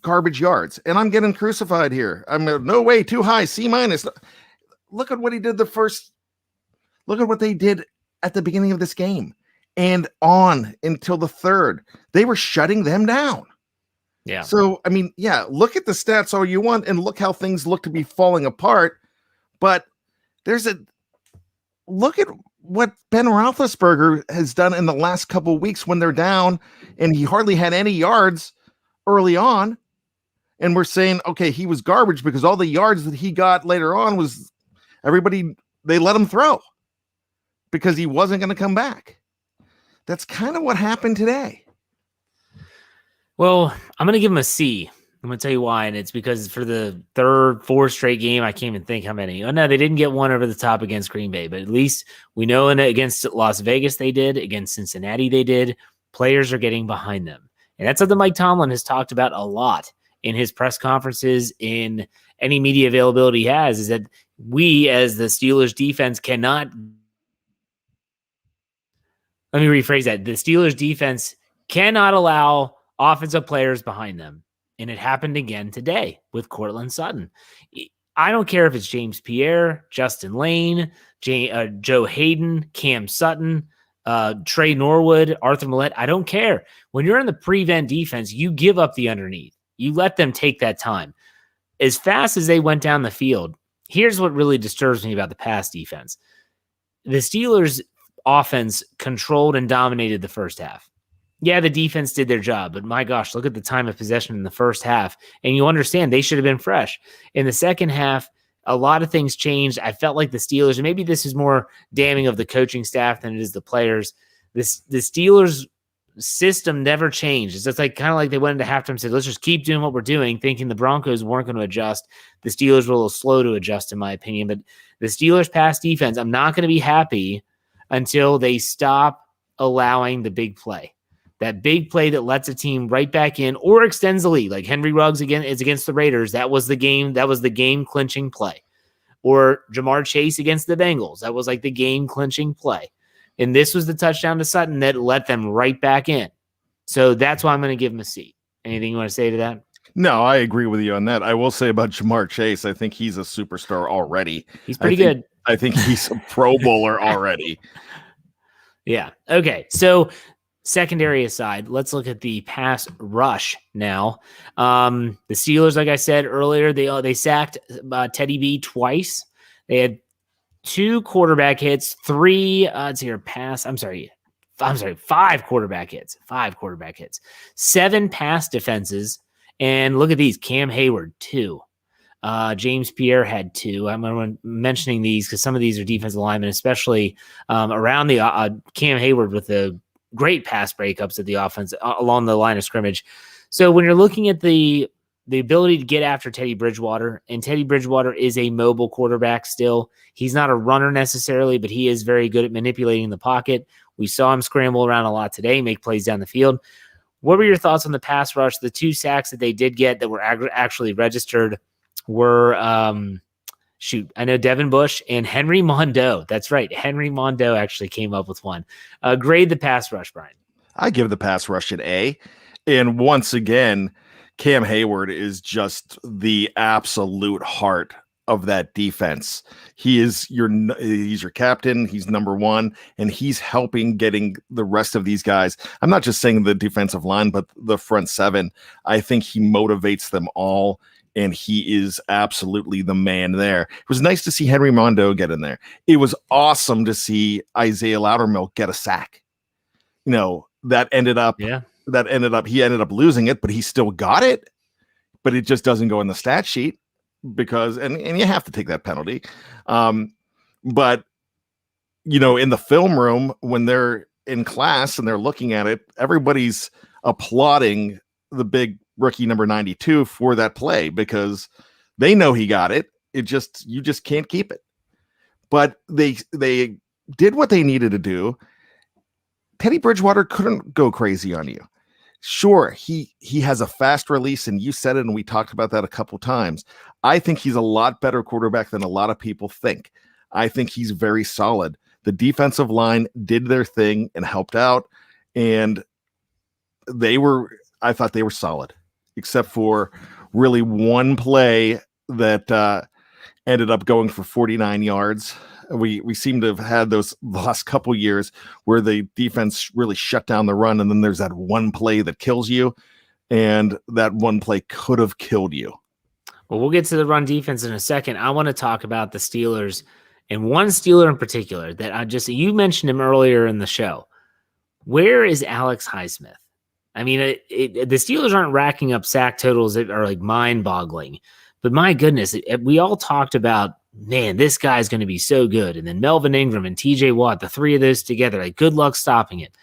[SPEAKER 2] garbage yards. And I'm getting crucified here. No way, too high, C-. Look at what he did look at what they did at the beginning of this game and on until the third. They were shutting them down.
[SPEAKER 1] Yeah.
[SPEAKER 2] So, look at the stats all you want and look how things look to be falling apart. But look at what Ben Roethlisberger has done in the last couple of weeks when they're down, and he hardly had any yards early on. And we're saying, okay, he was garbage because all the yards that he got later on was they let him throw because he wasn't going to come back. That's kind of what happened today.
[SPEAKER 1] Well, I'm going to give him a C. I'm going to tell you why, and it's because for the fourth straight game, I can't even think how many. Oh, no, they didn't get one over the top against Green Bay, but at least we know against Las Vegas they did, against Cincinnati they did. Players are getting behind them. And that's something Mike Tomlin has talked about a lot in his press conferences, in any media availability he has, is that we as the Steelers defense cannot – let me rephrase that. The Steelers defense cannot allow offensive players behind them. And it happened again today with Cortland Sutton. I don't care if it's James Pierre, Justin Lane, Joe Hayden, Cam Sutton, Trey Norwood, Arthur Millette. I don't care. When you're in the prevent defense, you give up the underneath. You let them take that time. As fast as they went down the field, here's what really disturbs me about the pass defense. The Steelers' offense controlled and dominated the first half. Yeah, the defense did their job, but my gosh, look at the time of possession in the first half, and you understand they should have been fresh. In the second half, a lot of things changed. I felt like the Steelers, and maybe this is more damning of the coaching staff than it is the players. The Steelers' system never changed. It's just kind of like they went into halftime and said, let's just keep doing what we're doing, thinking the Broncos weren't going to adjust. The Steelers were a little slow to adjust, in my opinion. But the Steelers' pass defense, I'm not going to be happy until they stop allowing the big play. That big play that lets a team right back in or extends the lead, like Henry Ruggs is against the Raiders. That was the game clinching play. Or Jamar Chase against the Bengals. That was like the game clinching play. And this was the touchdown to Sutton that let them right back in. So that's why I'm going to give him a C. Anything you want to say to that?
[SPEAKER 2] No, I agree with you on that. I will say about Jamar Chase, I think he's a superstar already.
[SPEAKER 1] He's pretty good.
[SPEAKER 2] I think he's a Pro Bowler already.
[SPEAKER 1] Yeah. Okay. So secondary aside, let's look at the pass rush now. The Steelers, like I said earlier, they sacked Teddy B twice. They had 2 quarterback hits, 5 quarterback hits, 7 pass defenses, and look at these. Cam Hayward, 2. James Pierre had 2. I'm mentioning these because some of these are defensive linemen, especially around the Cam Hayward with the great pass breakups at the offense along the line of scrimmage. So when you're looking at the ability to get after Teddy Bridgewater, and Teddy Bridgewater is a mobile quarterback still. He's not a runner necessarily, but he is very good at manipulating the pocket. We saw him scramble around a lot today, make plays down the field. What were your thoughts on the pass rush? The 2 sacks that they did get that were actually registered were, I know Devin Bush and Henry Mondeau. That's right. Henry Mondeau actually came up with one. Grade the pass rush, Brian.
[SPEAKER 2] I give the pass rush an A. And once again, Cam Hayward is just the absolute heart of that defense. He's your captain. He's number one, and he's helping getting the rest of these guys. I'm not just saying the defensive line, but the front 7. I think he motivates them all, and he is absolutely the man there. It was nice to see Henry Mondeau get in there. It was awesome to see Isaiah Loudermilk get a sack. He ended up losing it, but he still got it. But it just doesn't go in the stat sheet. Because and you have to take that penalty. But in the film room, when they're in class and they're looking at it, everybody's applauding the big rookie number 92 for that play because they know he got it. You just can't keep it. But they did what they needed to do. Teddy Bridgewater couldn't go crazy on you. Sure, he has a fast release, and you said it, and we talked about that a couple times. I think he's a lot better quarterback than a lot of people think. I think he's very solid. The defensive line did their thing and helped out, and I thought they were solid, except for really one play that ended up going for 49 yards. We seem to have had those last couple years where the defense really shut down the run, and then there's that one play that kills you, and that one play could have killed you.
[SPEAKER 1] Well, we'll get to the run defense in a second. I want to talk about the Steelers, and one Steeler in particular that you mentioned him earlier in the show. Where is Alex Highsmith? I mean, the Steelers aren't racking up sack totals that are like mind-boggling, but my goodness, we all talked about, man, this guy's going to be so good. And then Melvin Ingram and TJ Watt, the 3 of those together, like good luck stopping it.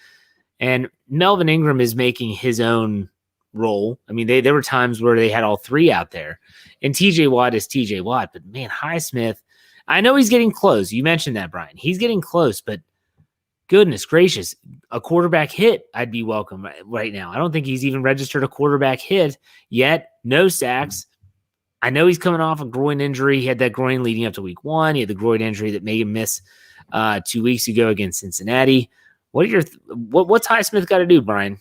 [SPEAKER 1] And Melvin Ingram is making his own role. I mean, there were times where they had all 3 out there. And TJ Watt is TJ Watt. But man, Highsmith, I know he's getting close. You mentioned that, Brian. He's getting close, but goodness gracious, a quarterback hit, I'd be welcome right now. I don't think he's even registered a quarterback hit yet. No sacks. I know he's coming off a groin injury. He had that groin leading up to week 1. He had the groin injury that made him miss 2 weeks ago against Cincinnati. What's Highsmith got to do, Brian?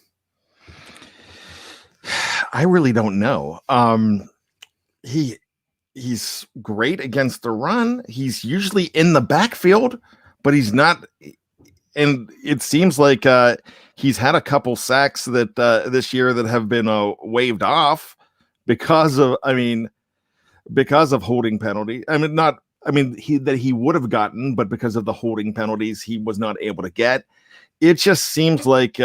[SPEAKER 2] I really don't know. He's great against the run. He's usually in the backfield, but he's not. And it seems like he's had a couple sacks that this year that have been waved off because of holding penalty. He would have gotten, but because of the holding penalties, he was not able to get. It just seems like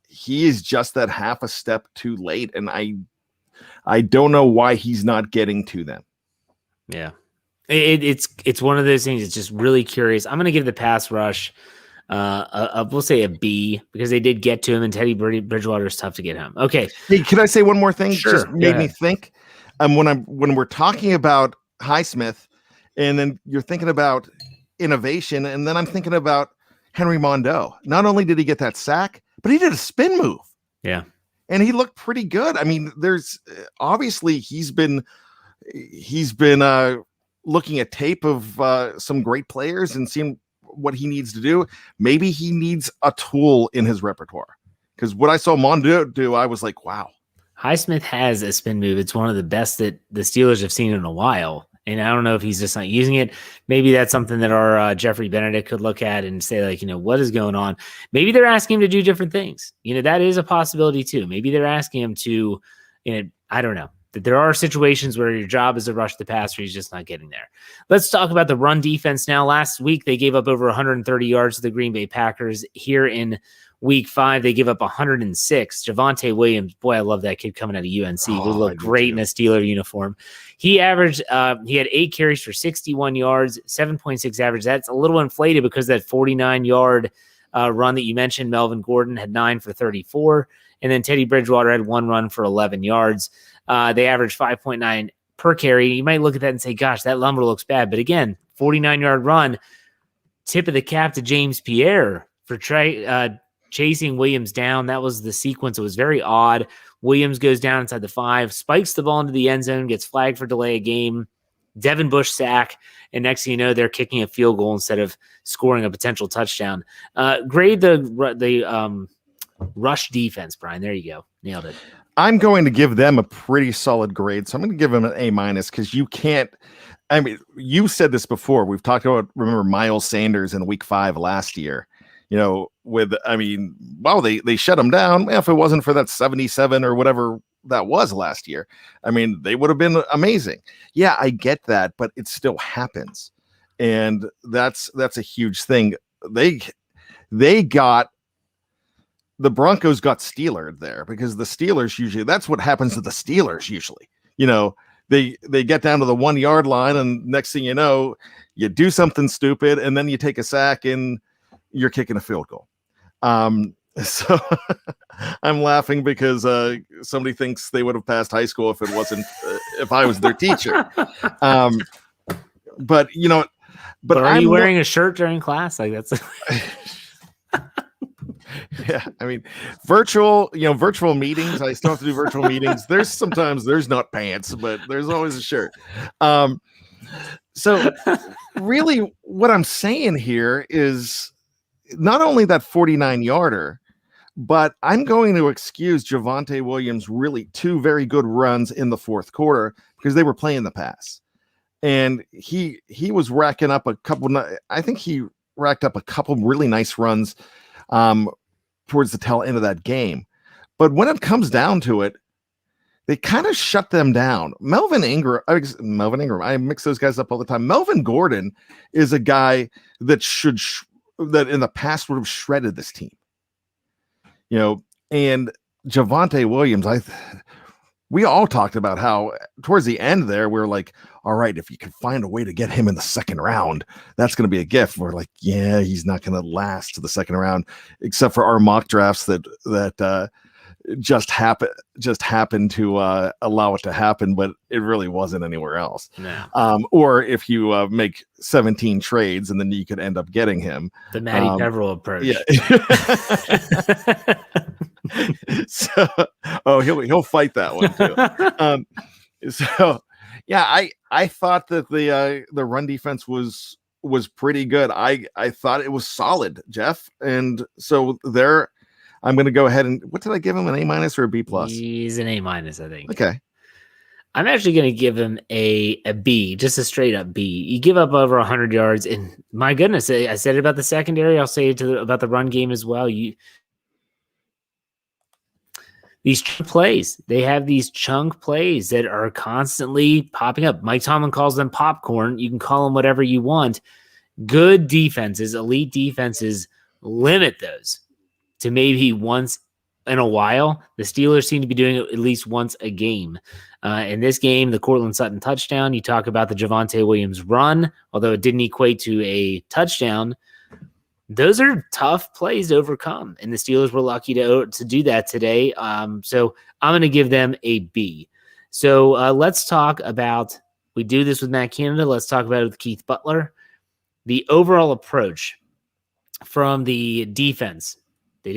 [SPEAKER 2] he is just that half a step too late, and I don't know why he's not getting to them.
[SPEAKER 1] Yeah, it's one of those things. It's just really curious. I'm going to give the pass rush, we'll say a B, because they did get to him, and Teddy Bridgewater is tough to get home. Okay.
[SPEAKER 2] Hey, can I say one more thing?
[SPEAKER 1] Sure.
[SPEAKER 2] Just made me think. When we're talking about Highsmith, and then you're thinking about innovation, and then I'm thinking about Henry Mondeau. Not only did he get that sack, but he did a spin move.
[SPEAKER 1] Yeah.
[SPEAKER 2] And he looked pretty good. I mean, there's obviously he's been looking at tape of some great players and seeing what he needs to do. Maybe he needs a tool in his repertoire, because what I saw Mondeau do, I was like, wow.
[SPEAKER 1] Highsmith has a spin move. It's one of the best that the Steelers have seen in a while. And I don't know if he's just not using it. Maybe that's something that our Jeffrey Benedict could look at and say, like, what is going on? Maybe they're asking him to do different things. That is a possibility too. Maybe they're asking him to, I don't know. That there are situations where your job is to rush the passer. He's just not getting there. Let's talk about the run defense now. Last week, they gave up over 130 yards to the Green Bay Packers. Here in week 5, they give up 106. Javonte Williams, boy, I love that kid coming out of UNC. He looked great in a Steeler uniform. He had 8 carries for 61 yards, 7.6 average. That's a little inflated because that 49-yard run that you mentioned, Melvin Gordon had 9 for 34. And then Teddy Bridgewater had 1 run for 11 yards. They averaged 5.9 per carry. You might look at that and say, gosh, that number looks bad. But again, 49-yard run, tip of the cap to James Pierre. for chasing Williams down. That was the sequence. It was very odd. Williams goes down inside the 5, spikes the ball into the end zone, gets flagged for delay of game. Devin Bush sack, and next thing you know, they're kicking a field goal instead of scoring a potential touchdown. Grade the rush defense, Brian. There you go. Nailed it.
[SPEAKER 2] I'm going to give them a pretty solid grade. So I'm going to give them an A- because you can't. I mean, you said this before. We've talked about, remember Miles Sanders in week 5 last year, they shut him down. If it wasn't for that 77 or whatever that was last year, I mean, they would have been amazing. Yeah, I get that, but it still happens. And that's a huge thing. The Broncos got Steelered there because the Steelers usually, that's what happens to the Steelers usually. They get down to the 1 yard line, and next thing you know, you do something stupid, and then you take a sack and you're kicking a field goal. So I'm laughing because somebody thinks they would have passed high school if it wasn't if I was their teacher. But
[SPEAKER 1] are you wearing a shirt during class? Like that's.
[SPEAKER 2] Yeah, I mean, virtual meetings. I still have to do virtual meetings. Sometimes there's not pants, but there's always a shirt. So really what I'm saying here is not only that 49-yarder, but I'm going to excuse Javonte Williams' really 2 very good runs in the fourth quarter because they were playing the pass. And he was racking up a couple. I think he racked up a couple really nice runs towards the tail end of that game. But when it comes down to it, they kind of shut them down. Melvin Ingram, I mix those guys up all the time. Melvin Gordon is a guy that that in the past would have shredded this team. And Javonte Williams, we all talked about how towards the end there, we were like, all right, if you can find a way to get him in the second round, that's going to be a gift. We're like, yeah, he's not going to last to the second round, except for our mock drafts that just happened to allow it to happen, but it really wasn't anywhere else.
[SPEAKER 1] No.
[SPEAKER 2] Or if you make 17 trades and then you could end up getting him.
[SPEAKER 1] The Matty Peveril approach.
[SPEAKER 2] Yeah. So, he'll fight that one too. So yeah, I thought that the run defense was pretty good. I thought it was solid, Jeff. And so there, I'm going to go ahead and what did I give him, an A- or a B+?
[SPEAKER 1] He's an A-, I think.
[SPEAKER 2] Okay.
[SPEAKER 1] I'm actually going to give him a B, just a straight up B. You give up over 100 yards, and my goodness, I said it about the secondary. I'll say it about the run game as well. These plays, they have these chunk plays that are constantly popping up. Mike Tomlin calls them popcorn. You can call them whatever you want. Good defenses, elite defenses, limit those to maybe once in a while. The Steelers seem to be doing it at least once a game. In this game, the Cortland Sutton touchdown, you talk about the Javonte Williams run, although it didn't equate to a touchdown. Those are tough plays to overcome, and the Steelers were lucky to do that today. So I'm going to give them a B. So let's talk about, we do this with Matt Canada. Let's talk about it with Keith Butler. The overall approach from the defense. They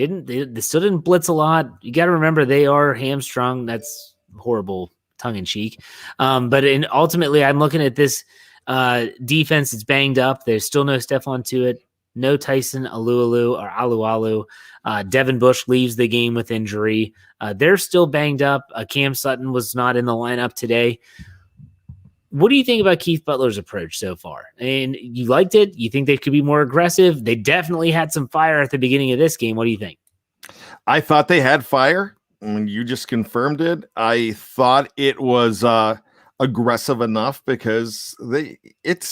[SPEAKER 1] still didn't blitz a lot. You got to remember they are hamstrung. That's horrible tongue in cheek. But ultimately I'm looking at this defense. It's banged up. There's still no Stephon Tuitt. No Tyson Alualu. Devin Bush leaves the game with injury. They're still banged up. Cam Sutton was not in the lineup today. What do you think about Keith Butler's approach so far? And you liked it? You think they could be more aggressive? They definitely had some fire at the beginning of this game. What do you think?
[SPEAKER 2] I thought they had fire. You just confirmed it. I thought it was aggressive enough because it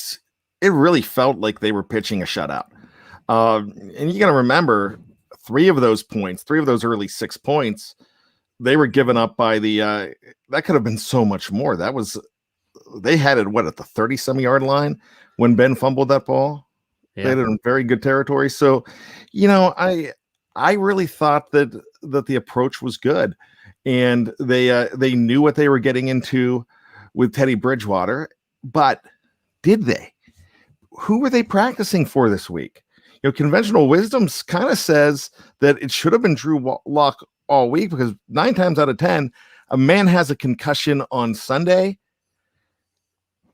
[SPEAKER 2] really felt like they were pitching a shutout. And you got to remember, three of those early 6 points, they were given up by that could have been so much more. They had it, at the 30-some yard line when Ben fumbled that ball. Yeah. They had it in very good territory. So, I really thought that the approach was good, and they knew what they were getting into with Teddy Bridgewater. But did they? Who were they practicing for this week? conventional wisdom kind of says that it should have been Drew Lock all week, because 9 times out of 10, a man has a concussion on Sunday.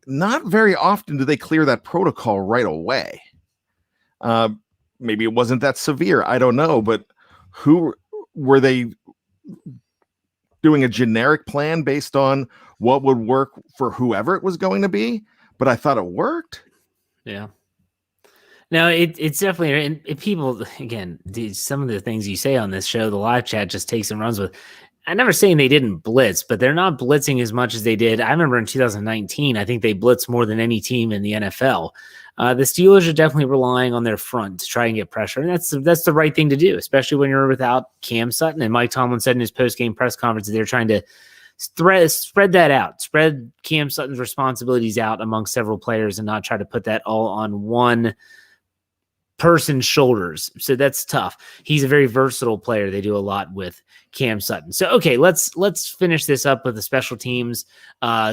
[SPEAKER 2] Not very often do they clear that protocol right away. Maybe it wasn't that severe. I don't know, but who were they doing a generic plan based on what would work for whoever it was going to be? But I thought it worked.
[SPEAKER 1] Yeah. No, it's definitely, and people, again, some of the things you say on this show, the live chat just takes and runs with. I'm never saying they didn't blitz, but they're not blitzing as much as they did. I remember in 2019, I think they blitzed more than any team in the NFL. The Steelers are definitely relying on their front to try and get pressure, and that's the right thing to do, especially when you're without Cam Sutton. And Mike Tomlin said in his post-game press conference that they're trying to spread that out, spread Cam Sutton's responsibilities out among several players and not try to put that all on one person's shoulders. So that's tough. He's a very versatile player. They do a lot with Cam Sutton. So, okay, let's finish this up with the special teams.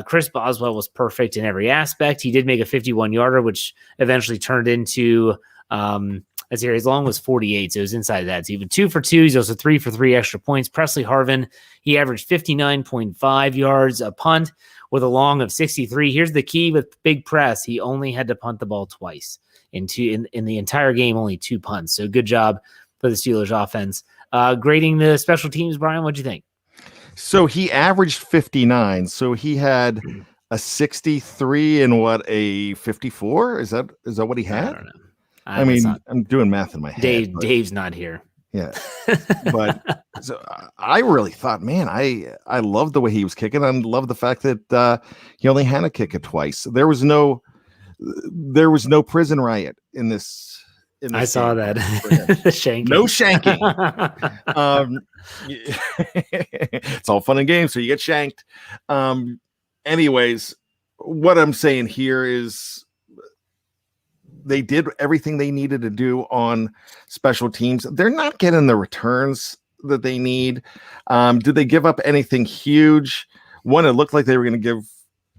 [SPEAKER 1] Chris Boswell was perfect in every aspect. He did make a 51-yarder, which eventually turned into, his long was 48, so it was inside of that. So even 2 for 2. He's also 3 for 3 extra points. Presley Harvin, he averaged 59.5 yards, a punt with a long of 63. Here's the key with Big Press. He only had to punt the ball twice. In the entire game, only 2 punts. So good job for the Steelers offense. Grading the special teams, Brian, what'd you think?
[SPEAKER 2] So he averaged 59. So he had a 63 and a 54? Is that what he had?
[SPEAKER 1] I don't know.
[SPEAKER 2] I'm doing math in my head.
[SPEAKER 1] Dave's not here.
[SPEAKER 2] Yeah. But so I really thought, man, I love the way he was kicking. I love the fact that he only had to kick it twice. There was no prison riot in this.
[SPEAKER 1] I saw that. Shanking.
[SPEAKER 2] No shanking. It's all fun and games, so you get shanked. Anyways, what I'm saying here is they did everything they needed to do on special teams. They're not getting the returns that they need. Did they give up anything huge? One, it looked like they were going to give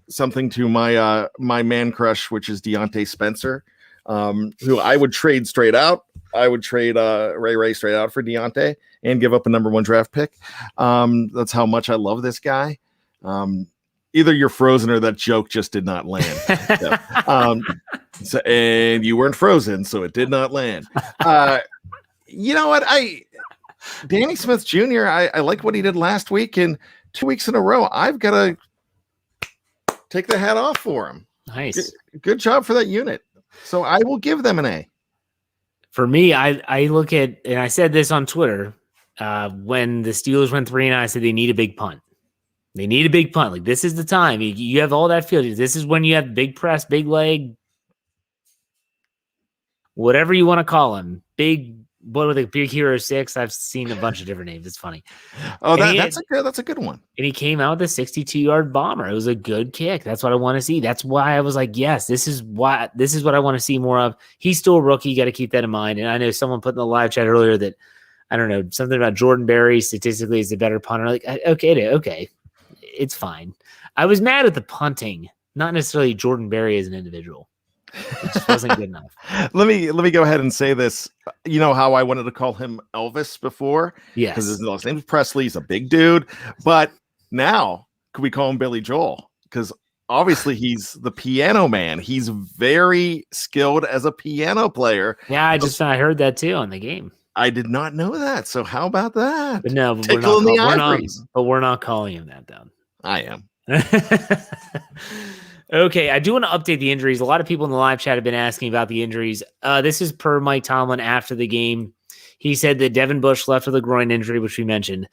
[SPEAKER 2] something to my man crush, which is Deontay Spencer, who I would trade straight out. I would trade Ray straight out for Deontay and give up a number 1 draft pick. That's how much I love this guy. Either you're frozen or that joke just did not land. And you weren't frozen, so it did not land. You know what? Danny Smith Jr., I like what he did last week, and 2 weeks in a row, I've got to take the hat off for him.
[SPEAKER 1] Nice.
[SPEAKER 2] Good job for that unit. So I will give them an A.
[SPEAKER 1] For me, I look at, and I said this on Twitter, when the Steelers went 3-9, I said they need a big punt. They need a big punt. Like, this is the time. You have all that field. This is when you have big press, big leg, whatever you want to call him. What with a Big Hero 6? I've seen a bunch of different names. It's funny.
[SPEAKER 2] Oh, that's a good one.
[SPEAKER 1] And he came out with a 62-yard bomber. It was a good kick. That's what I want to see. That's why I was like, yes, this is what I want to see more of. He's still a rookie. You got to keep that in mind. And I know someone put in the live chat earlier that, I don't know, something about Jordan Berry statistically is the better punter. Like, okay, it's fine. I was mad at the punting, not necessarily Jordan Berry as an individual. It just wasn't good enough.
[SPEAKER 2] Let me go ahead and say this. You know how I wanted to call him Elvis before?
[SPEAKER 1] Yes.
[SPEAKER 2] Because his last name is Presley. He's a big dude. But now, could we call him Billy Joel? Because obviously he's the piano man. He's very skilled as a piano player.
[SPEAKER 1] Yeah, I heard that too on the game.
[SPEAKER 2] I did not know that. So how about that?
[SPEAKER 1] But no, we're not calling him that, though.
[SPEAKER 2] I am.
[SPEAKER 1] Okay, I do want to update the injuries. A lot of people in the live chat have been asking about the injuries. This is per Mike Tomlin after the game. He said that Devin Bush left with a groin injury, which we mentioned.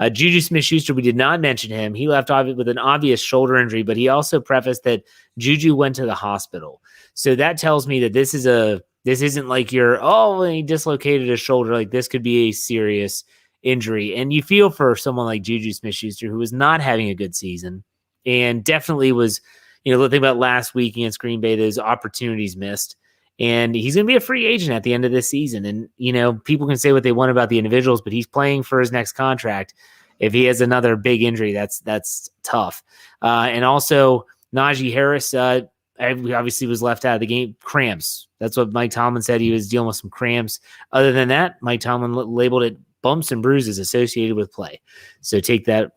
[SPEAKER 1] Juju Smith-Schuster, we did not mention him. He left with an obvious shoulder injury, but he also prefaced that Juju went to the hospital. So that tells me that this isn't like he dislocated his shoulder. Like, this could be a serious injury. And you feel for someone like Juju Smith-Schuster, who was not having a good season and definitely was, the thing about last week against Green Bay, those opportunities missed. And he's going to be a free agent at the end of this season. And, people can say what they want about the individuals, but he's playing for his next contract. If he has another big injury, that's tough. And also Najee Harris, obviously was left out of the game. Cramps. That's what Mike Tomlin said. He was dealing with some cramps. Other than that, Mike Tomlin labeled it bumps and bruises associated with play. So take that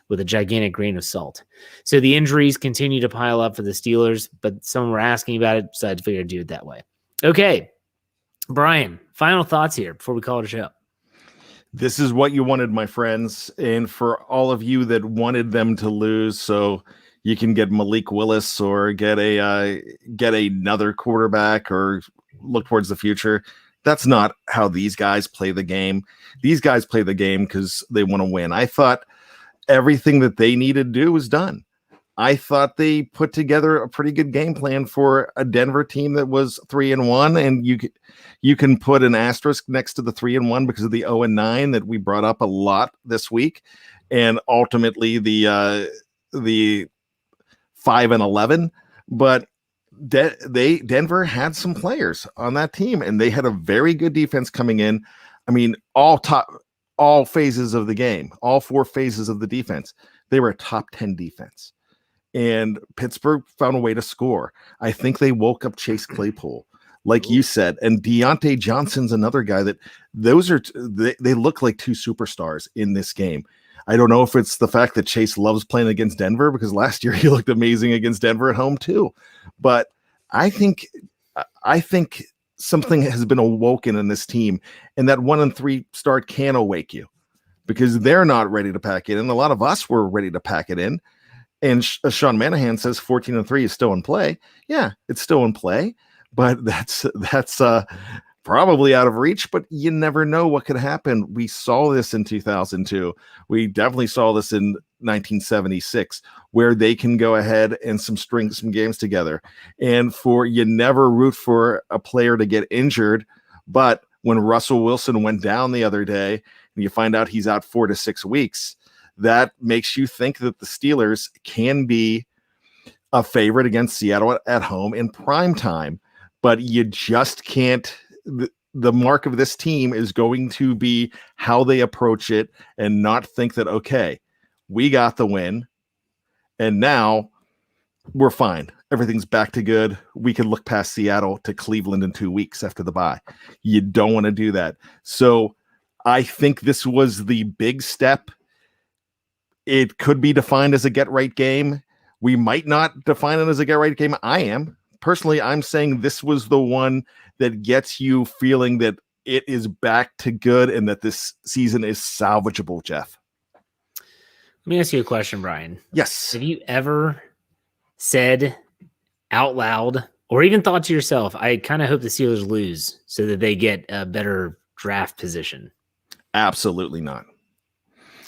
[SPEAKER 1] with a gigantic grain of salt. So the injuries continue to pile up for the Steelers, but some were asking about it, so I figured I'd do it that way. Okay, Brian, final thoughts here before we call it a show.
[SPEAKER 2] This is what you wanted, my friends. And for all of you that wanted them to lose, so you can get Malik Willis or get another quarterback or look towards the future. That's not how these guys play the game. These guys play the game because they want to win. I thought everything that they needed to do was done. I thought they put together a pretty good game plan for a Denver team that was 3-1, and you can put an asterisk next to the 3-1 because of the 0-9 that we brought up a lot this week, and ultimately the 5-11. But Denver had some players on that team, and they had a very good defense coming in. I mean, all phases of the game, all 4 phases of the defense, they were a top 10 defense. And Pittsburgh found a way to score. I think they woke up Chase Claypool, like you said, and Deontay Johnson's another guy that they look like 2 superstars in this game. I don't know if it's the fact that Chase loves playing against Denver, because last year he looked amazing against Denver at home too. But I think something has been awoken in this team, and that 1-3 start can awake you, because they're not ready to pack it in. A lot of us were ready to pack it in. And Sean Manahan says 14-3 is still in play. Yeah, it's still in play, but that's probably out of reach, but you never know what could happen. We saw this in 2002. We definitely saw this in 1976, where they can go ahead and string some games together. And you never root for a player to get injured, but when Russell Wilson went down the other day and you find out he's out 4 to 6 weeks, that makes you think that the Steelers can be a favorite against Seattle at home in prime time, but you just can't. The mark of this team is going to be how they approach it, and not think that, okay, we got the win and now we're fine. Everything's back to good. We can look past Seattle to Cleveland in 2 weeks after the bye. You don't want to do that. So I think this was the big step. It could be defined as a get-right game. We might not define it as a get-right game. I am. Personally, I'm saying this was the one that gets you feeling that it is back to good and that this season is salvageable, Jeff.
[SPEAKER 1] Let me ask you a question, Brian.
[SPEAKER 2] Yes.
[SPEAKER 1] Have you ever said out loud or even thought to yourself, I kind of hope the Steelers lose so that they get a better draft position?
[SPEAKER 2] Absolutely not.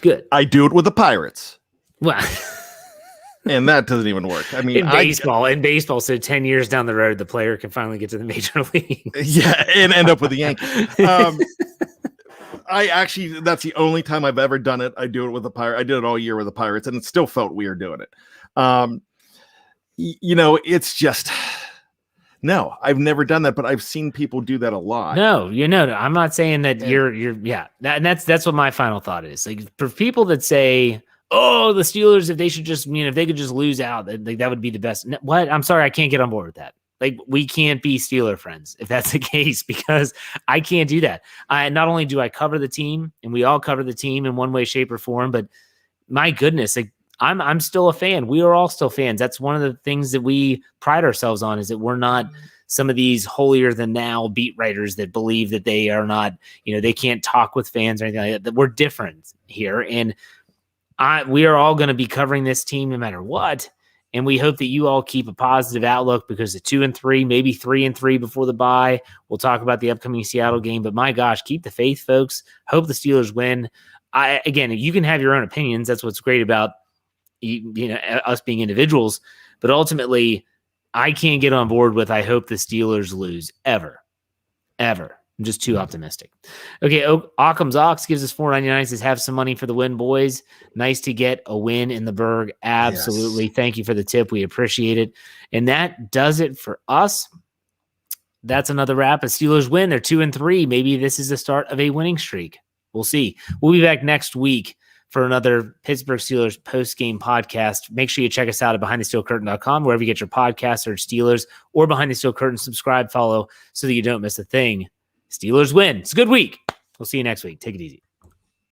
[SPEAKER 1] Good.
[SPEAKER 2] I do it with the Pirates.
[SPEAKER 1] Well,
[SPEAKER 2] and that doesn't even work. I mean,
[SPEAKER 1] in baseball, so 10 years down the road, the player can finally get to the major league.
[SPEAKER 2] Yeah, and end up with the Yankees. That's the only time I've ever done it. I do it with the Pirates. I did it all year with the Pirates, and it still felt weird doing it. It's just, no, I've never done that, but I've seen people do that a lot.
[SPEAKER 1] No, I'm not saying that that's what my final thought is. Like, for people that say, oh, the Steelers, if they could just lose out, that would be the best. What? I'm sorry, I can't get on board with that. Like, we can't be Steeler friends if that's the case, because I can't do that. Not only do I cover the team, and we all cover the team in one way, shape, or form, but my goodness, like, I'm still a fan. We are all still fans. That's one of the things that we pride ourselves on, is that we're not some of these holier than thou beat writers that believe that they are not, they can't talk with fans or anything like that. We're different here. And we are all going to be covering this team no matter what. And we hope that you all keep a positive outlook, because the 2-3, maybe 3-3 before the bye. We'll talk about the upcoming Seattle game, but my gosh, keep the faith, folks. Hope the Steelers win. Again, you can have your own opinions. That's what's great about us being individuals, but ultimately I can't get on board with, I hope the Steelers lose ever. I'm just too optimistic. Okay. Occam's Ox gives us $4.99. Says, have some money for the win, boys. Nice to get a win in the Berg. Absolutely. Yes. Thank you for the tip. We appreciate it. And that does it for us. That's another wrap. A Steelers win. They're 2-3. Maybe this is the start of a winning streak. We'll see. We'll be back next week for another Pittsburgh Steelers post-game podcast. Make sure you check us out at BehindTheSteelCurtain.com, wherever you get your podcasts, search Steelers or Behind the Steel Curtain. Subscribe, follow, so that you don't miss a thing. Steelers win. It's a good week. We'll see you next week. Take it easy.